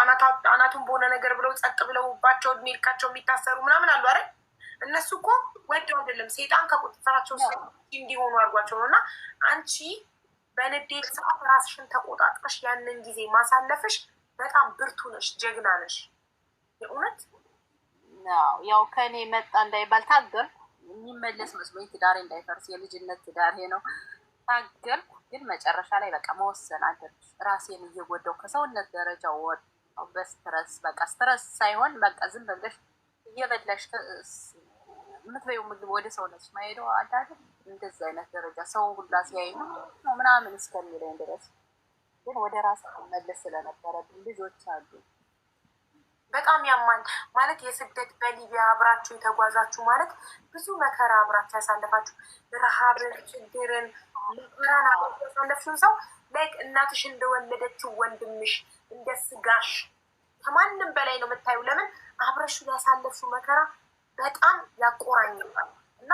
አናቱን በሆነ ነገር ብለው ጸጥ ብለውባቸው እድሜ ልካቸው የሚታሰሩ ምናምን አሉ አይደል? እነሱ እኮ ወደው አይደለም ሴጣን ከቁጥጥራቸው እንዲሆኑ አድርጓቸው ነው። እና አንቺ በንዴት ሰዓት ራስሽን ተቆጣጥረሽ ያንን ጊዜ ማሳለፍሽ በጣም ብርቱ ነሽ፣ ጀግና ነሽ። የእውነት ያው ከኔ መጣ እንዳይባል ታገልኩ። የሚመለስ መስሎኝ ትዳሬ እንዳይፈርስ የልጅነት ትዳሬ ነው ታገልኩ። ግን መጨረሻ ላይ በቃ መወሰን አለብሽ። ራሴን እየጎዳው ከሰውነት ደረጃ ወጣሁ በስትረስ። በቃ ስትረስ ሳይሆን በቃ ዝም ብለሽ እየበላሽ የምትበይው ምግብ ወደ ሰውነትሽ ማሄደው አዳድም እንደዚህ አይነት ደረጃ ሰው ሁላ ሲያይ ነው ምናምን እስከሚለኝ ድረስ ግን ወደ ራስ መለስ ስለነበረብኝ ልጆች አሉ። በጣም ያማል። ማለት የስደት በሊቢያ አብራችሁ የተጓዛችሁ ማለት ብዙ መከራ አብራችሁ ያሳለፋችሁ ረሃብን፣ ችግርን፣ መከራን አብራችሁ ያሳለፍሽውን ሰው ላይክ እናትሽ እንደወለደችው ወንድምሽ እንደ ስጋሽ ከማንም በላይ ነው የምታዩ። ለምን አብረሹ ያሳለፍሽው መከራ በጣም ያቆራኝባል። እና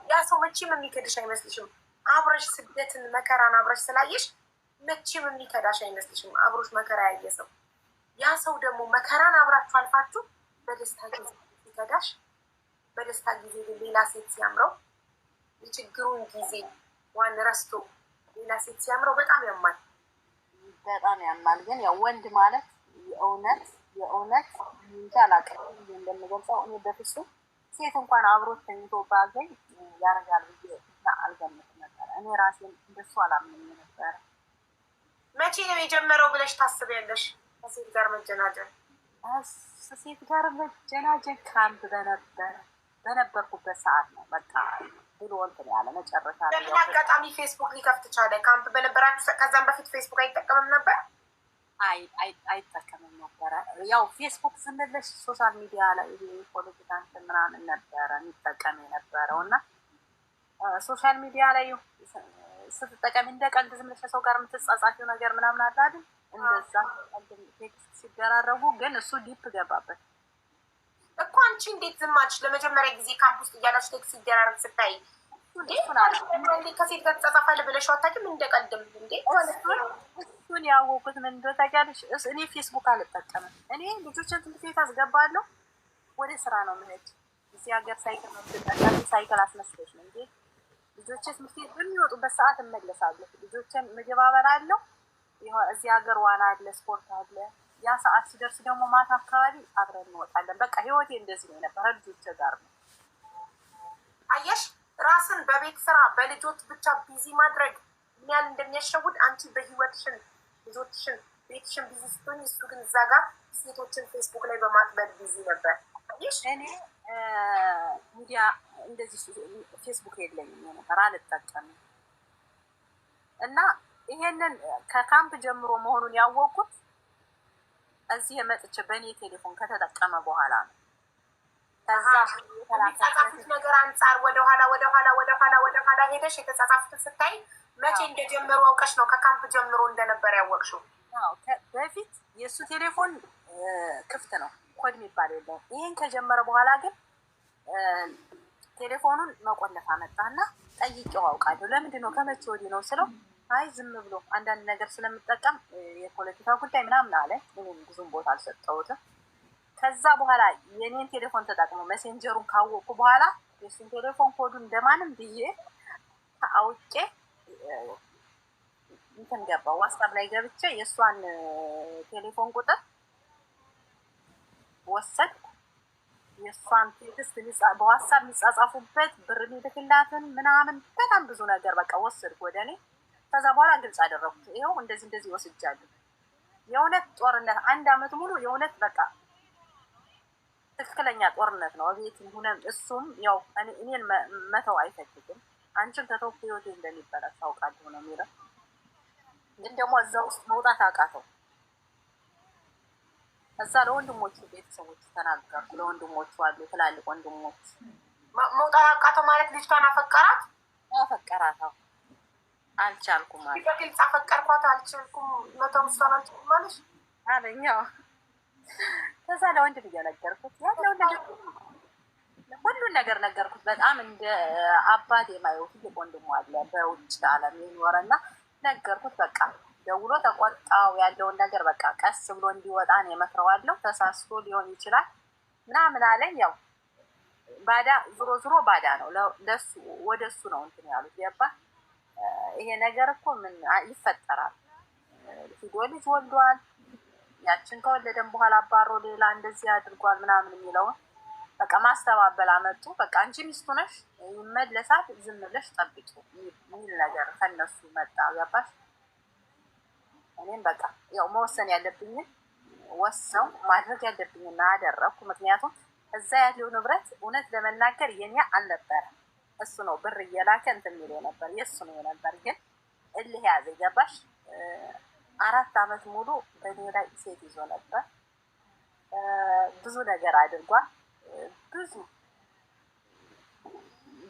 ያ ሰው መቼም የሚከድሽ አይመስልሽም። አብረሽ ስደትን መከራን አብረሽ ስላየሽ መቼም የሚከዳሽ አይመስልሽም። አብሮሽ መከራ ያየ ሰው ያ ሰው ደግሞ መከራን አብራችሁ አልፋችሁ በደስታ ጊዜ ሲከዳሽ፣ በደስታ ጊዜ ሌላ ሴት ሲያምረው፣ የችግሩን ጊዜ ዋን ረስቶ ሌላ ሴት ሲያምረው በጣም ያማል፣ በጣም ያማል። ግን ያው ወንድ ማለት የእውነት እንጃ አላውቅም እንደምገልጸው። እኔ በፍጹም ሴት እንኳን አብሮት ተኝቶ ባገኝ ያረጋል ብዬ አልገምትም ነበረ። እኔ ራሴን እንደሱ አላምንም ነበረ። መቼ ነው የጀመረው ብለሽ ታስቢያለሽ? ከሴት ጋር መጀናጀን ካምፕ በነበርኩበት ሰዓት ነው። በቃ ብሎ እንትን ያለ መጨረሻ ላይ አጋጣሚ ፌስቡክ ሊከፍት ቻለ። ካምፕ በነበራችሁ ከዛም በፊት ፌስቡክ አይጠቀምም ነበር? አይጠቀምም ነበረ። ያው ፌስቡክ ዝም ብለሽ ሶሻል ሚዲያ ላይ ፖለቲካ እንትን ምናምን ነበረ የሚጠቀም የነበረው እና ሶሻል ሚዲያ ላይ ስትጠቀሚ እንደ ቀልድ ዝም ብለሽ ሰው ጋር የምትጻጻፊው ነገር ምናምን አለ አይደል? እንደዛ ቴክስት ሲደራረጉ ግን እሱ ዲፕ ገባበት እኮ። አንቺ እንዴት ዝም አልሽ? ለመጀመሪያ ጊዜ ካምፕ ውስጥ እያላችሁ ቴክስት ሲደራረግ ስታይ ከሴት ጋር ተጻጻፋለህ ብለሽ አታውቂም? እንደቀልድም እንዴ እሱን ያወቁት ምን እንደው ታውቂያለሽ? እኔ ፌስቡክ አልጠቀምም። እኔ ልጆችን ትምህርት ቤት አስገባለሁ፣ ወደ ስራ ነው የምሄድ። እዚህ ሀገር ሳይክል ነው የምትጠቀሚ፣ ሳይክል አስመስለሽ ነው እንጂ ልጆች ትምህርት ቤት በሚወጡበት ሰዓት እመለሳለሁ። ልጆችን ምግብ አበላለሁ። እዚህ ሀገር ዋና አለ፣ ስፖርት አለ። ያ ሰዓት ሲደርስ ደግሞ ማታ አካባቢ አብረን እንወጣለን። በቃ ህይወቴ እንደዚህ ነው የነበረ። ልጆች ጋር ነው አየሽ። ራስን በቤት ስራ በልጆች ብቻ ቢዚ ማድረግ ምን ያህል እንደሚያሸውድ አንቺ በህይወትሽን፣ ልጆችሽን፣ ቤትሽን ቢዚ ስትሆኝ፣ እሱ ግን እዛ ጋር ሴቶችን ፌስቡክ ላይ በማጥበድ ቢዚ ነበር። አየሽ እኔ ሚዲያ እንደዚህ ፌስቡክ የለኝም ነበር፣ አልጠቀምም። እና ይሄንን ከካምፕ ጀምሮ መሆኑን ያወቅኩት እዚህ የመጥቼ በእኔ ቴሌፎን ከተጠቀመ በኋላ ነው። የተጻጻፉት ነገር አንጻር ወደኋላ ሄደሽ የተጻጻፉትን ስታይ መቼ እንደጀመሩ አውቀሽ ነው ከካምፕ ጀምሮ እንደነበር ያወቅሽው? በፊት የእሱ ቴሌፎን ክፍት ነው፣ ኮድ የሚባል የለውም። ይህን ከጀመረ በኋላ ግን ቴሌፎኑን መቆለፍ አመጣና ጠይቄው አውቃለሁ። ለምንድን ነው ከመቼ ወዲህ ነው ስለው፣ አይ ዝም ብሎ አንዳንድ ነገር ስለምጠቀም የፖለቲካ ጉዳይ ምናምን አለ። ምንም ብዙም ቦታ አልሰጠሁትም። ከዛ በኋላ የኔን ቴሌፎን ተጠቅሞ ሜሴንጀሩን ካወቁ በኋላ የሱን ቴሌፎን ኮዱን እንደማንም ብዬ አውቄ እንትን ገባ ዋትስአፕ ላይ ገብቼ የእሷን ቴሌፎን ቁጥር ወሰድኩ። የእሷን ቴክስት በዋትስአፕ የሚጻጻፉበት ብር የሚልክላትን ምናምን በጣም ብዙ ነገር በቃ ወሰድኩ ወደ እኔ። ከዛ በኋላ ግልጽ አደረኩት። ይኸው እንደዚህ ወስጃለሁ። የእውነት ጦርነት 1 አመት ሙሉ የእውነት በቃ ትክክለኛ ጦርነት ነው። ቤት ሆነ እሱም ያው እኔን መተው አይፈልግም። አንቺን ከተውኩ ህይወቴ እንደሚበላሽ ታውቃለሁ ነው የሚለው። ግን ደግሞ እዛ ውስጥ መውጣት አቃተው። እዛ ለወንድሞቹ ቤተሰቦች ተናገርኩ። ለወንድሞቹ አሉ ትላልቅ ወንድሞች። መውጣት አቃተው ማለት ልጅቷን አፈቀራት? አፈቀራት። አልቻልኩም ማለት በግልጽ አፈቀርኳት አልቻልኩም መተው እሷን አልቻልኩም ማለት አለኛው። ከዛ ለወንድ ብዬ ነገርኩት። ያለውን ነገር ሁሉን ነገር ነገርኩት። በጣም እንደ አባት የማየው ትልቅ ወንድሙ አለ በውጭ ዓለም የኖረና ነገርኩት። በቃ ደውሎ ተቆጣው። ያለውን ነገር በቃ ቀስ ብሎ እንዲወጣ ነው የመክረዋለሁ። ተሳስቶ ሊሆን ይችላል ምናምን አለኝ። ያው ባዳ ዞሮ ባዳ ነው ለሱ ወደ እሱ ነው እንትን ያሉት ገባ። ይሄ ነገር እኮ ምን ይፈጠራል? ሂዶ ልጅ ወልዷል። ያችን ከወለደን በኋላ አባሮ ሌላ እንደዚህ አድርጓል ምናምን የሚለውን በቃ ማስተባበል አመጡ። በቃ አንቺ ሚስቱ ነሽ ይመለሳል፣ ዝም ብለሽ ጠብቂ የሚል ነገር ከነሱ መጣ ገባሽ። እኔም በቃ ያው መወሰን ያለብኝን ወሰው ማድረግ ያለብኝና አደረኩ። ምክንያቱም እዛ ያለው ንብረት እውነት ለመናገር የኛ አልነበረ። እሱ ነው ብር እየላከ እንትን የሚለው ነበር የእሱ ነው ነበር። ግን እልህ ያዘ ገባሽ። 4 አመት ሙሉ በእኔ ላይ ሴት ይዞ ነበር። ብዙ ነገር አድርጓል። ብዙ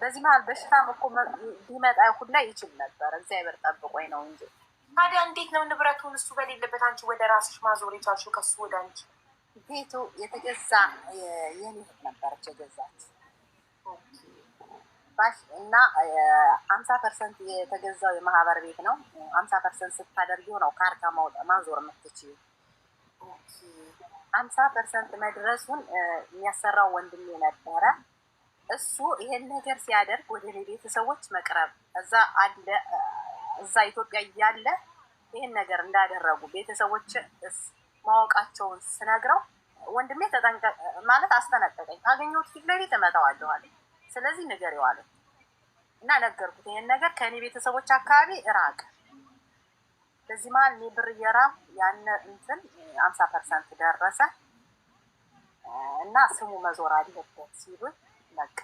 በዚህ መሀል በሽታም እኮ ሊመጣ ሁላ ይችል ነበር። እግዚአብሔር ጠብቆኝ ነው እንጂ። ታዲያ እንዴት ነው ንብረቱን እሱ በሌለበት አንቺ ወደ ራስሽ ማዞር የቻልሽው? ከሱ ወደ አንቺ ቤቱ የተገዛ የኔ ነበረች የገዛች ባሽ እና 50% የተገዛው የማህበር ቤት ነው። 50% ስታደርጊው ነው ካርታ ማዞር የምትችይው። 50% መድረሱን የሚያሰራው ወንድሜ ነበረ። እሱ ይሄን ነገር ሲያደርግ ወደ ቤተሰቦች መቅረብ እዛ ኢትዮጵያ እያለ ይሄን ነገር እንዳደረጉ ቤተሰቦች ማወቃቸውን ስነግረው ወንድሜ ተጠንቀቅ ማለት አስጠነቀቀኝ። ካገኘሁት ፊት ለፊት እመታዋለሁ አለኝ። ስለዚህ ንገሪው አለኝ እና ነገርኩት። ይሄን ነገር ከእኔ ቤተሰቦች አካባቢ እራቅ። በዚህ መሀል እኔ ብር እየራኩ ያን እንትን 50% ደረሰ እና ስሙ መዞር አለበት ሲሉኝ በቃ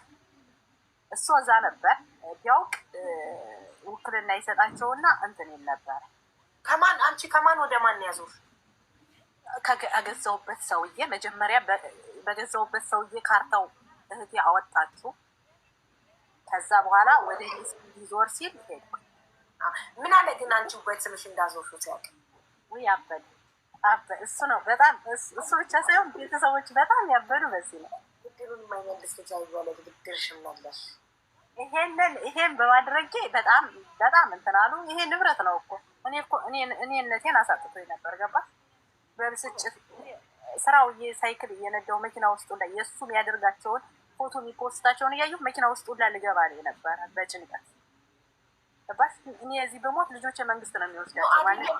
እሱ እዛ ነበር ቢያውቅ ውክልና ይሰጣቸውና እንትን ይል ነበር። አንቺ ከማን ወደ ማን ያዞር? ከገዛውበት ሰውዬ መጀመሪያ በገዛውበት ሰውዬ ካርታው እህቴ አወጣችሁ። ከዛ በኋላ ወደ ሊዞር ሲል ሄድኩ። ምን አለ ግን አንቺ በስምሽ እንዳዞርሽው ሲያውቅ? ውይ አበዱ እሱ ነው በጣም እሱ ብቻ ሳይሆን ቤተሰቦች በጣም ያበዱ በዚህ ነው። ብድሩን የማይመልስ ልጅ አይወለድ ብድርሽ መለሽ። ይሄን በማድረጌ በጣም እንትን አሉ። ይሄ ንብረት ነው እኮ እኔነቴን አሳጥቶኝ ነበር ገባ። በብስጭት ስራውዬ ሳይክል እየነዳው መኪና ውስጥ ላይ የእሱ የሚያደርጋቸውን ፎቶ የሚፖስታቸውን እያየሁ መኪና ውስጥ ሁላ ልገባ ላይ ነበረ በጭንቀት ገባሽ። እኔ እዚህ በሞት ልጆች መንግስት ነው የሚወስዳቸው ማለት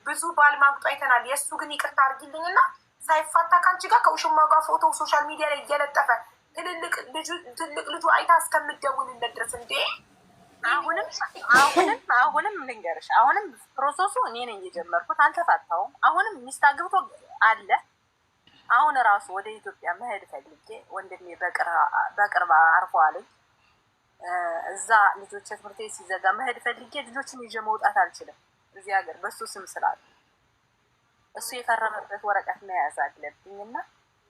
ብዙ ባል ማግጦ አይተናል። የእሱ ግን ይቅርታ አድርጊልኝና ሳይፋታ ከአንቺ ጋር ከውሽማ ጋር ፎቶ ሶሻል ሚዲያ ላይ እየለጠፈ ትልቅ ልጁ አይታ እስከምትደውልለት ድረስ እንዴ! አሁንም ልንገርሽ፣ አሁንም ፕሮሰሱ እኔ ነኝ የጀመርኩት። አልተፋታውም። አሁንም ሚስት አግብቶ አለ። አሁን ራሱ ወደ ኢትዮጵያ መሄድ ፈልጌ ወንድሜ በቅርብ አርፈዋለኝ። እዛ ልጆች ትምህርት ቤት ሲዘጋ መሄድ ፈልጌ ልጆችን ይዤ መውጣት አልችልም እዚህ ሀገር በሱ ስም ስላሉ እሱ የፈረመበት ወረቀት መያዝ አለብኝ እና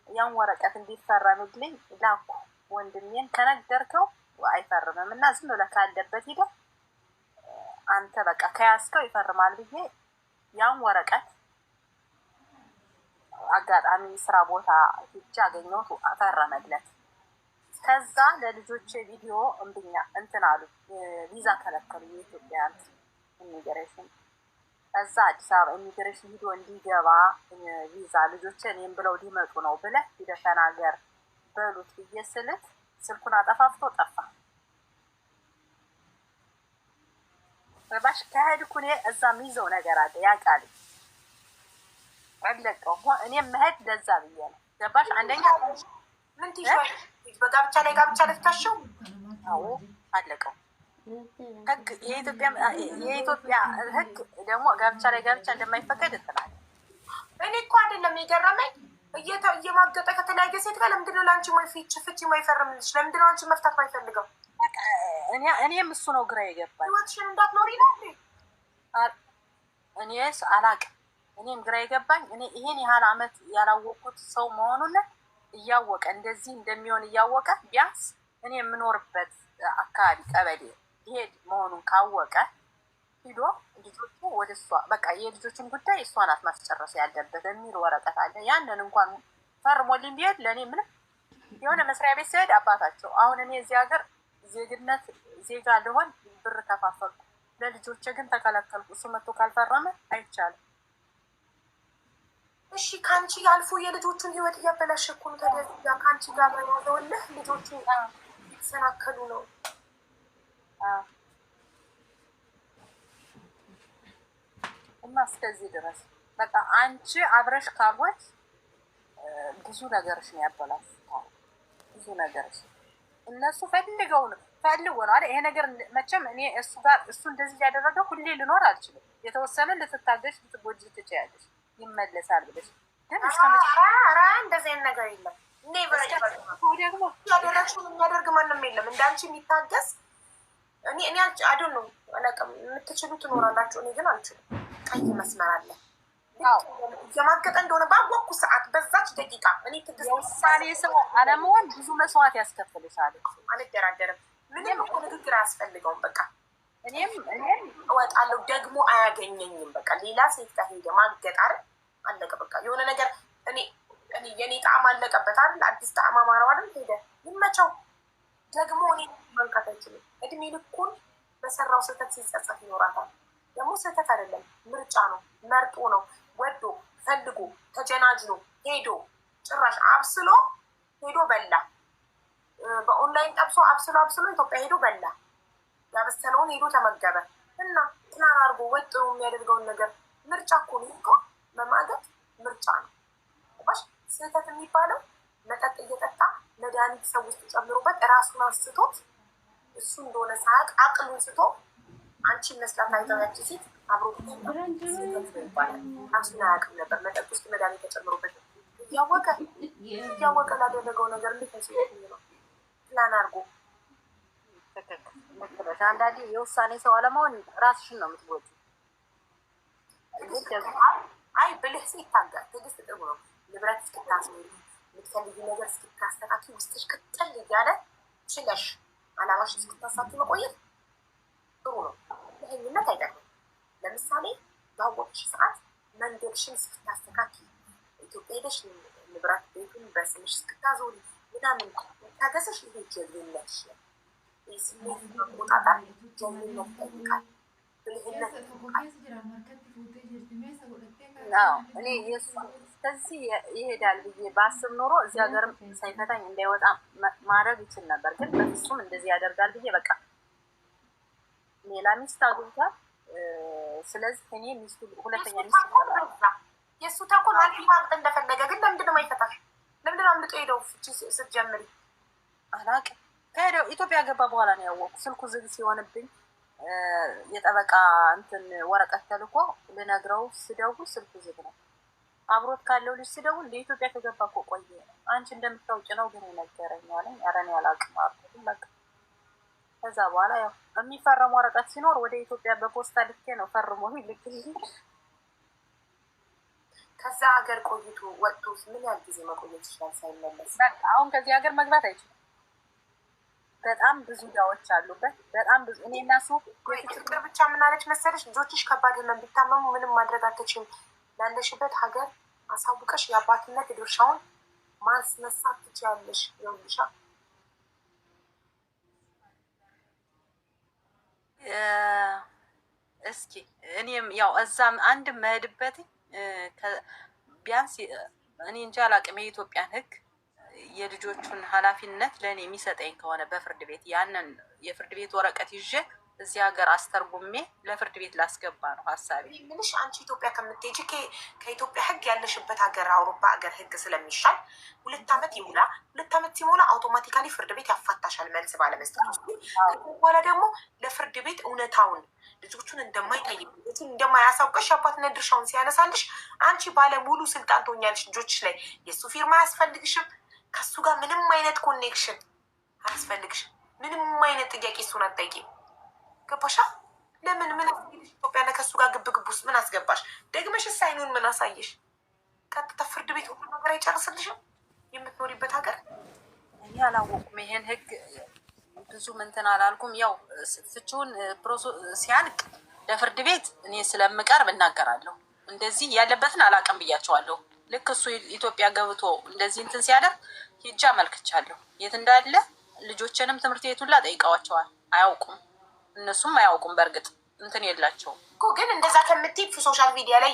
ያን ወረቀት እንዲፈረምልኝ ላኩ። ወንድሜን ከነገርከው አይፈርምም እና ዝም ብለህ ካለበት ሂደህ አንተ በቃ ከያዝከው ይፈርማል ብዬ ያን ወረቀት አጋጣሚ ስራ ቦታ ሂጅ አገኘሁት፣ አፈረመለት። ከዛ ለልጆቼ ቪዲዮ እምብኛ እንትን አሉ፣ ቪዛ ከለከሉ። የኢትዮጵያ ኢሚግሬሽን እዛ አዲስ አበባ ኢሚግሬሽን ሂዶ እንዲገባ ቪዛ ልጆች እኔም ብለው ሊመጡ ነው ብለህ ሂደህ ተናገር በሉት ብዬ ስልክ ስልኩን አጠፋፍቶ ጠፋ። ባሽ ከሄድኩ እኔ እዛ የሚይዘው ነገር አለ ያውቃል። አለቀው እኔም መሄድ ለዛ ብዬ ነው። ገባሽ? አንደኛ ምን ትይሽ በጋብቻ ላይ ጋብቻ ልትታሽው? አዎ አለቀው። ህግ የኢትዮጵያ ህግ ደግሞ ጋብቻ ላይ ጋብቻ እንደማይፈቀድ እንትናል። እኔ እኮ አይደለም የገረመኝ እየማገጠ ከተለያየ ሴት ጋር ለምንድነው ለአንቺ ፍቺ ማይፈርምልሽ? ለምንድነው አንቺ መፍታት ማይፈልገው? እኔም እሱ ነው ግራ የገባኝ። ህይወትሽን እንዳትኖሪ ነው። እኔስ አላቅም። እኔም ግራ የገባኝ እኔ ይሄን ያህል አመት ያላወቅኩት ሰው መሆኑን እያወቀ እንደዚህ እንደሚሆን እያወቀ ቢያንስ እኔ የምኖርበት አካባቢ ቀበሌ ይሄድ መሆኑን ካወቀ ሂዶ ልጆቹ ወደ እሷ በቃ የልጆችን ጉዳይ እሷ ናት ማስጨረስ ያለበት የሚል ወረቀት አለ። ያንን እንኳን ፈርሞልኝ ቢሄድ ለእኔ ምንም የሆነ መስሪያ ቤት ሲሄድ አባታቸው አሁን እኔ እዚህ ሀገር ዜግነት ዜጋ ልሆን ብር ከፋፈልኩ ለልጆቼ ግን ተከለከልኩ። እሱ መጥቶ ካልፈረመ አይቻልም። እሺ ከአንቺ አልፎ የልጆቹን ህይወት እያበላሸ እኮ ነው። ታዲያ ከአንቺ ጋር ያዘውልህ ልጆቹ የተሰናከሉ ነው። እና እስከዚህ ድረስ በቃ አንቺ አብረሽ ካልሆንሽ ብዙ ነገርሽ ነው ያበላሽታል። ብዙ ነገርሽ እነሱ ፈልገው ነው አይደል? ይሄ ነገር መቼም እኔ እሱ ጋር እሱ እንደዚህ ያደረገው ሁሌ ልኖር አልችልም። የተወሰነ ልትታገሽ ልትጎጂ ትችያለሽ። ይመለሳል ብለሽ ግን ኧረ እንደዚህ አይነት ነገር የለም። ደግሞ ያደረግሽውን የሚያደርግ ማንም የለም እንዳንቺ የሚታገስ። እኔ አዶን ነው አላውቅም። የምትችሉ ትኖራላችሁ። እኔ ግን አልችልም። ቀይ መስመር አለ። የማገጠ እንደሆነ ባወቅኩ ሰዓት በዛች ደቂቃ እኔ ትግስት ውሳኔ ሰው አለመሆን ብዙ መስዋዕት ያስከፍልሻል። አልደራደርም። ምንም እኮ ንግግር አያስፈልገውም። በቃ እኔም እወጣለሁ ደግሞ አያገኘኝም። በቃ ሌላ ሴት ጋር ሄደ ማገጣር አለቀ። በቃ የሆነ ነገር እኔ የኔ ጣዕም አለቀበት አይደል? አዲስ ጣዕም አማራው አይደል? ሄደ ይመቸው። ደግሞ እኔ መንካት አይችልም። እድሜ ልኩን በሰራው ስህተት ሲጸጸት ይኖራታል። ደግሞ ስህተት አይደለም ምርጫ ነው። መርጦ ነው ወዶ ፈልጎ ተጀናጅኖ ሄዶ ጭራሽ አብስሎ ሄዶ በላ። በኦንላይን ጠብሶ አብስሎ ኢትዮጵያ ሄዶ በላ። ያበሰለውን ሄዶ ተመገበ እና ፕላን አድርጎ ወጥሮ የሚያደርገውን ነገር ምርጫ እኮ ነው እኮ መማገጥ ምርጫ ነው። ባሽ ስህተት የሚባለው መጠጥ እየጠጣ መድኃኒት ሰው ውስጥ ጨምሮበት ራሱን አንስቶት እሱ እንደሆነ ሳያውቅ አቅሉን ስቶ አንቺን መስላት አይተው ሴት አብሮ ስህተት ነው ይባላል። ራሱን አያውቅም ነበር መጠጥ ውስጥ መድኃኒት ተጨምሮበት እያወቀ ላደረገው ነገር እንዴት ነው ፕላን አድርጎ አንዳንዴ የውሳኔ ሰው አለመሆን ራስሽን ነው የምትጎጂ። አይ ብልህ ሴት ታጋር ትዕግስት ጥሩ ነው። ንብረት እስክታስሚ የምትፈልጊ ነገር እስክታስተካኪ ውስጥሽ ቅጥል እያለ ችለሽ አላማሽ እስክታሳኪ መቆየት ጥሩ ነው። ይህኝነት አይጠቅም። ለምሳሌ ባወቅሽ ሰዓት መንገድሽን እስክታስተካኪ ኢትዮጵያ ሄደሽ ንብረት ቤቱን በስምሽ እስክታዞሪ ምናምን ታገሰሽ። ይሄ ጀግንነትሽ ነው። ስሜት መቆጣጠር ጀግንነት ይጠይቃል። ብልህነት ይጠይቃል። እኔ እስከዚህ ይሄዳል ብዬ ባስብ ኖሮ እዚህ ሀገርም ሳይፈታኝ እንዳይወጣ ማድረግ ይችል ነበር። ግን በፍጹም እንደዚህ ያደርጋል ብዬ በቃ ሌላ ሚስት አግብቷል። ስለዚህ እኔ ሚስቱ ሁለተኛ ሚስት የእሱ ተንኮል ማለት ማግጥ እንደፈለገ ግን ለምንድነው ማይፈታሽ? ለምንድነው አምልጦ ሄደው ስትጀምሪ? አላውቅም። ከሄደው ኢትዮጵያ ገባ በኋላ ነው ያወቅኩ። ስልኩ ዝግ ሲሆንብኝ የጠበቃ እንትን ወረቀት ተልኮ ልነግረው ስደውል ስልኩ ዝግ ነው። አብሮት ካለው ልጅ ስደውል ለኢትዮጵያ ከገባ እኮ ቆየ። አንቺ እንደምታውቂ ነው ግን የነገረኝ አለኝ። ኧረ እኔ አላውቅም አልኩት። በቃ ከዛ በኋላ ያው የሚፈረም ወረቀት ሲኖር ወደ ኢትዮጵያ በፖስታ ልኬ ነው ፈርሞ ልክልኝ። ከዛ ሀገር ቆይቶ ወጥቶ ምን ያህል ጊዜ መቆየት ይችላል ሳይመለስ? በቃ አሁን ከዚህ ሀገር መግባት አይችልም። በጣም ብዙ ዳዎች አሉበት። በጣም ብዙ እኔ እና እሱ ፍቅር ብቻ ምን አለች መሰለሽ? ልጆችሽ ከባድ ህመም ቢታመሙ ምንም ማድረግ አትችይም። ላለሽበት ሀገር አሳውቀሽ የአባትነት ድርሻውን ማስነሳት ትችያለሽ። ይኸውልሻ እስኪ እኔም ያው እዛም አንድ መሄድበት ቢያንስ እኔ እንጂ አላቅም የኢትዮጵያን ሕግ የልጆቹን ኃላፊነት ለእኔ የሚሰጠኝ ከሆነ በፍርድ ቤት ያንን የፍርድ ቤት ወረቀት ይዤ እዚህ ሀገር አስተርጉሜ ለፍርድ ቤት ላስገባ ነው ሀሳቤ። ምንሽ አንቺ ኢትዮጵያ ከምትሄጂ ከኢትዮጵያ ሕግ ያለሽበት ሀገር አውሮፓ ሀገር ሕግ ስለሚሻል 2 ዓመት ይሙላ። 2 ዓመት ሲሞላ አውቶማቲካሊ ፍርድ ቤት ያፋታሻል መልስ ባለመስጠት ውስጥ። በኋላ ደግሞ ለፍርድ ቤት እውነታውን ልጆቹን እንደማይጠይቅ ልጆቹን እንደማያሳውቀሽ የአባትነት ድርሻውን ሲያነሳልሽ አንቺ ባለሙሉ ስልጣን ትሆኛለሽ ልጆችሽ ላይ። የእሱ ፊርማ አያስፈልግሽም። ከሱ ጋር ምንም አይነት ኮኔክሽን አያስፈልግሽም። ምንም አይነት ጥያቄ እሱን አትጠይቂም። ገባሻ? ለምን ምን አስገድሽ? ኢትዮጵያ ላይ ከሱ ጋር ግብ ውስጥ ምን አስገባሽ? ደግመሽ ሳይኑን ምን አሳየሽ? ቀጥታ ፍርድ ቤት ሁሉ ነገር አይጨርስልሽም? የምትኖሪበት ሀገር እኔ አላወቁም። ይሄን ህግ ብዙ እንትን አላልኩም። ያው ፍቺውን ሲያልቅ ለፍርድ ቤት እኔ ስለምቀርብ እናገራለሁ። እንደዚህ ያለበትን አላውቅም ብያቸዋለሁ። ልክ እሱ ኢትዮጵያ ገብቶ እንደዚህ እንትን ሲያደርግ ሂጃ አመልክቻለሁ። የት እንዳለ ልጆችንም ትምህርት ቤቱን ጠይቀዋቸዋል። አያውቁም፣ እነሱም አያውቁም። በእርግጥ እንትን የላቸውም እኮ ግን እንደዛ ከምትይ ሶሻል ሚዲያ ላይ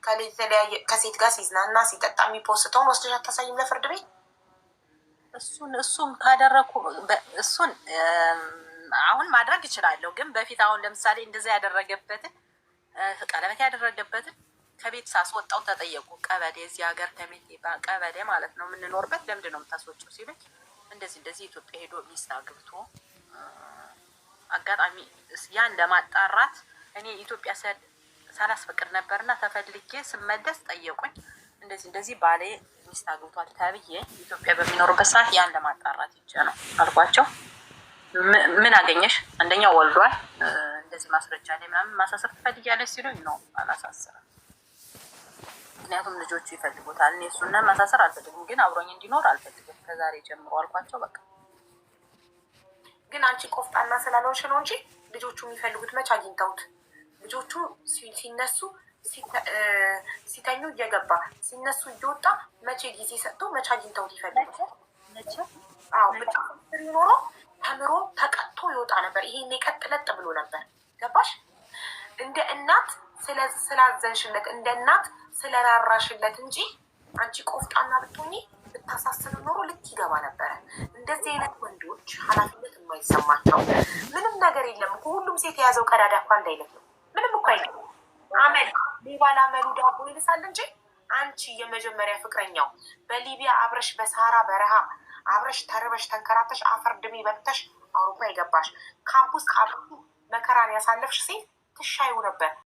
ከተለያየ ከሴት ጋር ሲዝናና ሲጠጣ የሚፖስተውን ወስደሽ አታሳይም ለፍርድ ቤት? እሱን ካደረኩ እሱን አሁን ማድረግ እችላለሁ። ግን በፊት አሁን ለምሳሌ እንደዛ ያደረገበትን ቀለበት ያደረገበትን ከቤት ሳስወጣው ተጠየቁ። ቀበሌ እዚህ ሀገር ከቤት ቀበሌ ማለት ነው የምንኖርበት፣ ለምንድን ነው የምታስወጪው ሲሉኝ እንደዚህ ኢትዮጵያ ሄዶ ሚስት አግብቶ አጋጣሚ ያን ለማጣራት እኔ ኢትዮጵያ ሳላስፈቅድ ነበርና ተፈልጌ ስመለስ ጠየቁኝ። እንደዚህ ባሌ ሚስት አግብቷል ተብዬ ኢትዮጵያ በሚኖሩበት ሰዓት ያን ለማጣራት ይዤ ነው አልኳቸው። ምን አገኘሽ? አንደኛው ወልዷል፣ እንደዚህ ማስረጃ ላይ ምናምን ማሳሰር ትፈልጊያለሽ ሲሉኝ ነው አላሳስርም። ምክንያቱም ልጆቹ ይፈልጉታል። እኔ እሱን ማሳሰር አልፈልግም፣ ግን አብሮኝ እንዲኖር አልፈልግም ከዛሬ ጀምሮ አልኳቸው። በቃ ግን አንቺ ቆፍጣና ስላልሆንሽ ነው እንጂ ልጆቹ የሚፈልጉት መች አግኝተውት? ልጆቹ ሲነሱ ሲተኙ እየገባ ሲነሱ እየወጣ መቼ ጊዜ ሰጥቶ መቼ አግኝተውት ይፈልጉት? አዎ በጣም ኖሮ ተምሮ ተቀጥቶ ይወጣ ነበር። ይሄኔ ቀጥ ለጥ ብሎ ነበር። ገባሽ? እንደ እናት ስላዘንሽለት እንደ እናት ስለራራሽለት እንጂ አንቺ ቆፍጣና ብትሆኚ ብታሳስብ ኖሮ ልክ ይገባ ነበረ። እንደዚህ አይነት ወንዶች ኃላፊነት የማይሰማቸው ምንም ነገር የለም። ሁሉም ሴት የያዘው ቀዳዳ እኮ አንድ አይነት ነው። ምንም እኮ አይነት አመል ሌባ ለአመሉ ዳቦ ይልሳል እንጂ አንቺ የመጀመሪያ ፍቅረኛው በሊቢያ አብረሽ በሳራ በረሃ አብረሽ ተርበሽ ተንከራተሽ አፈር ድሜ በልተሽ አውሮፓ የገባሽ ካምፕ ውስጥ አብረሽ መከራን ያሳለፍሽ ሴት ትሻዩ ነበር።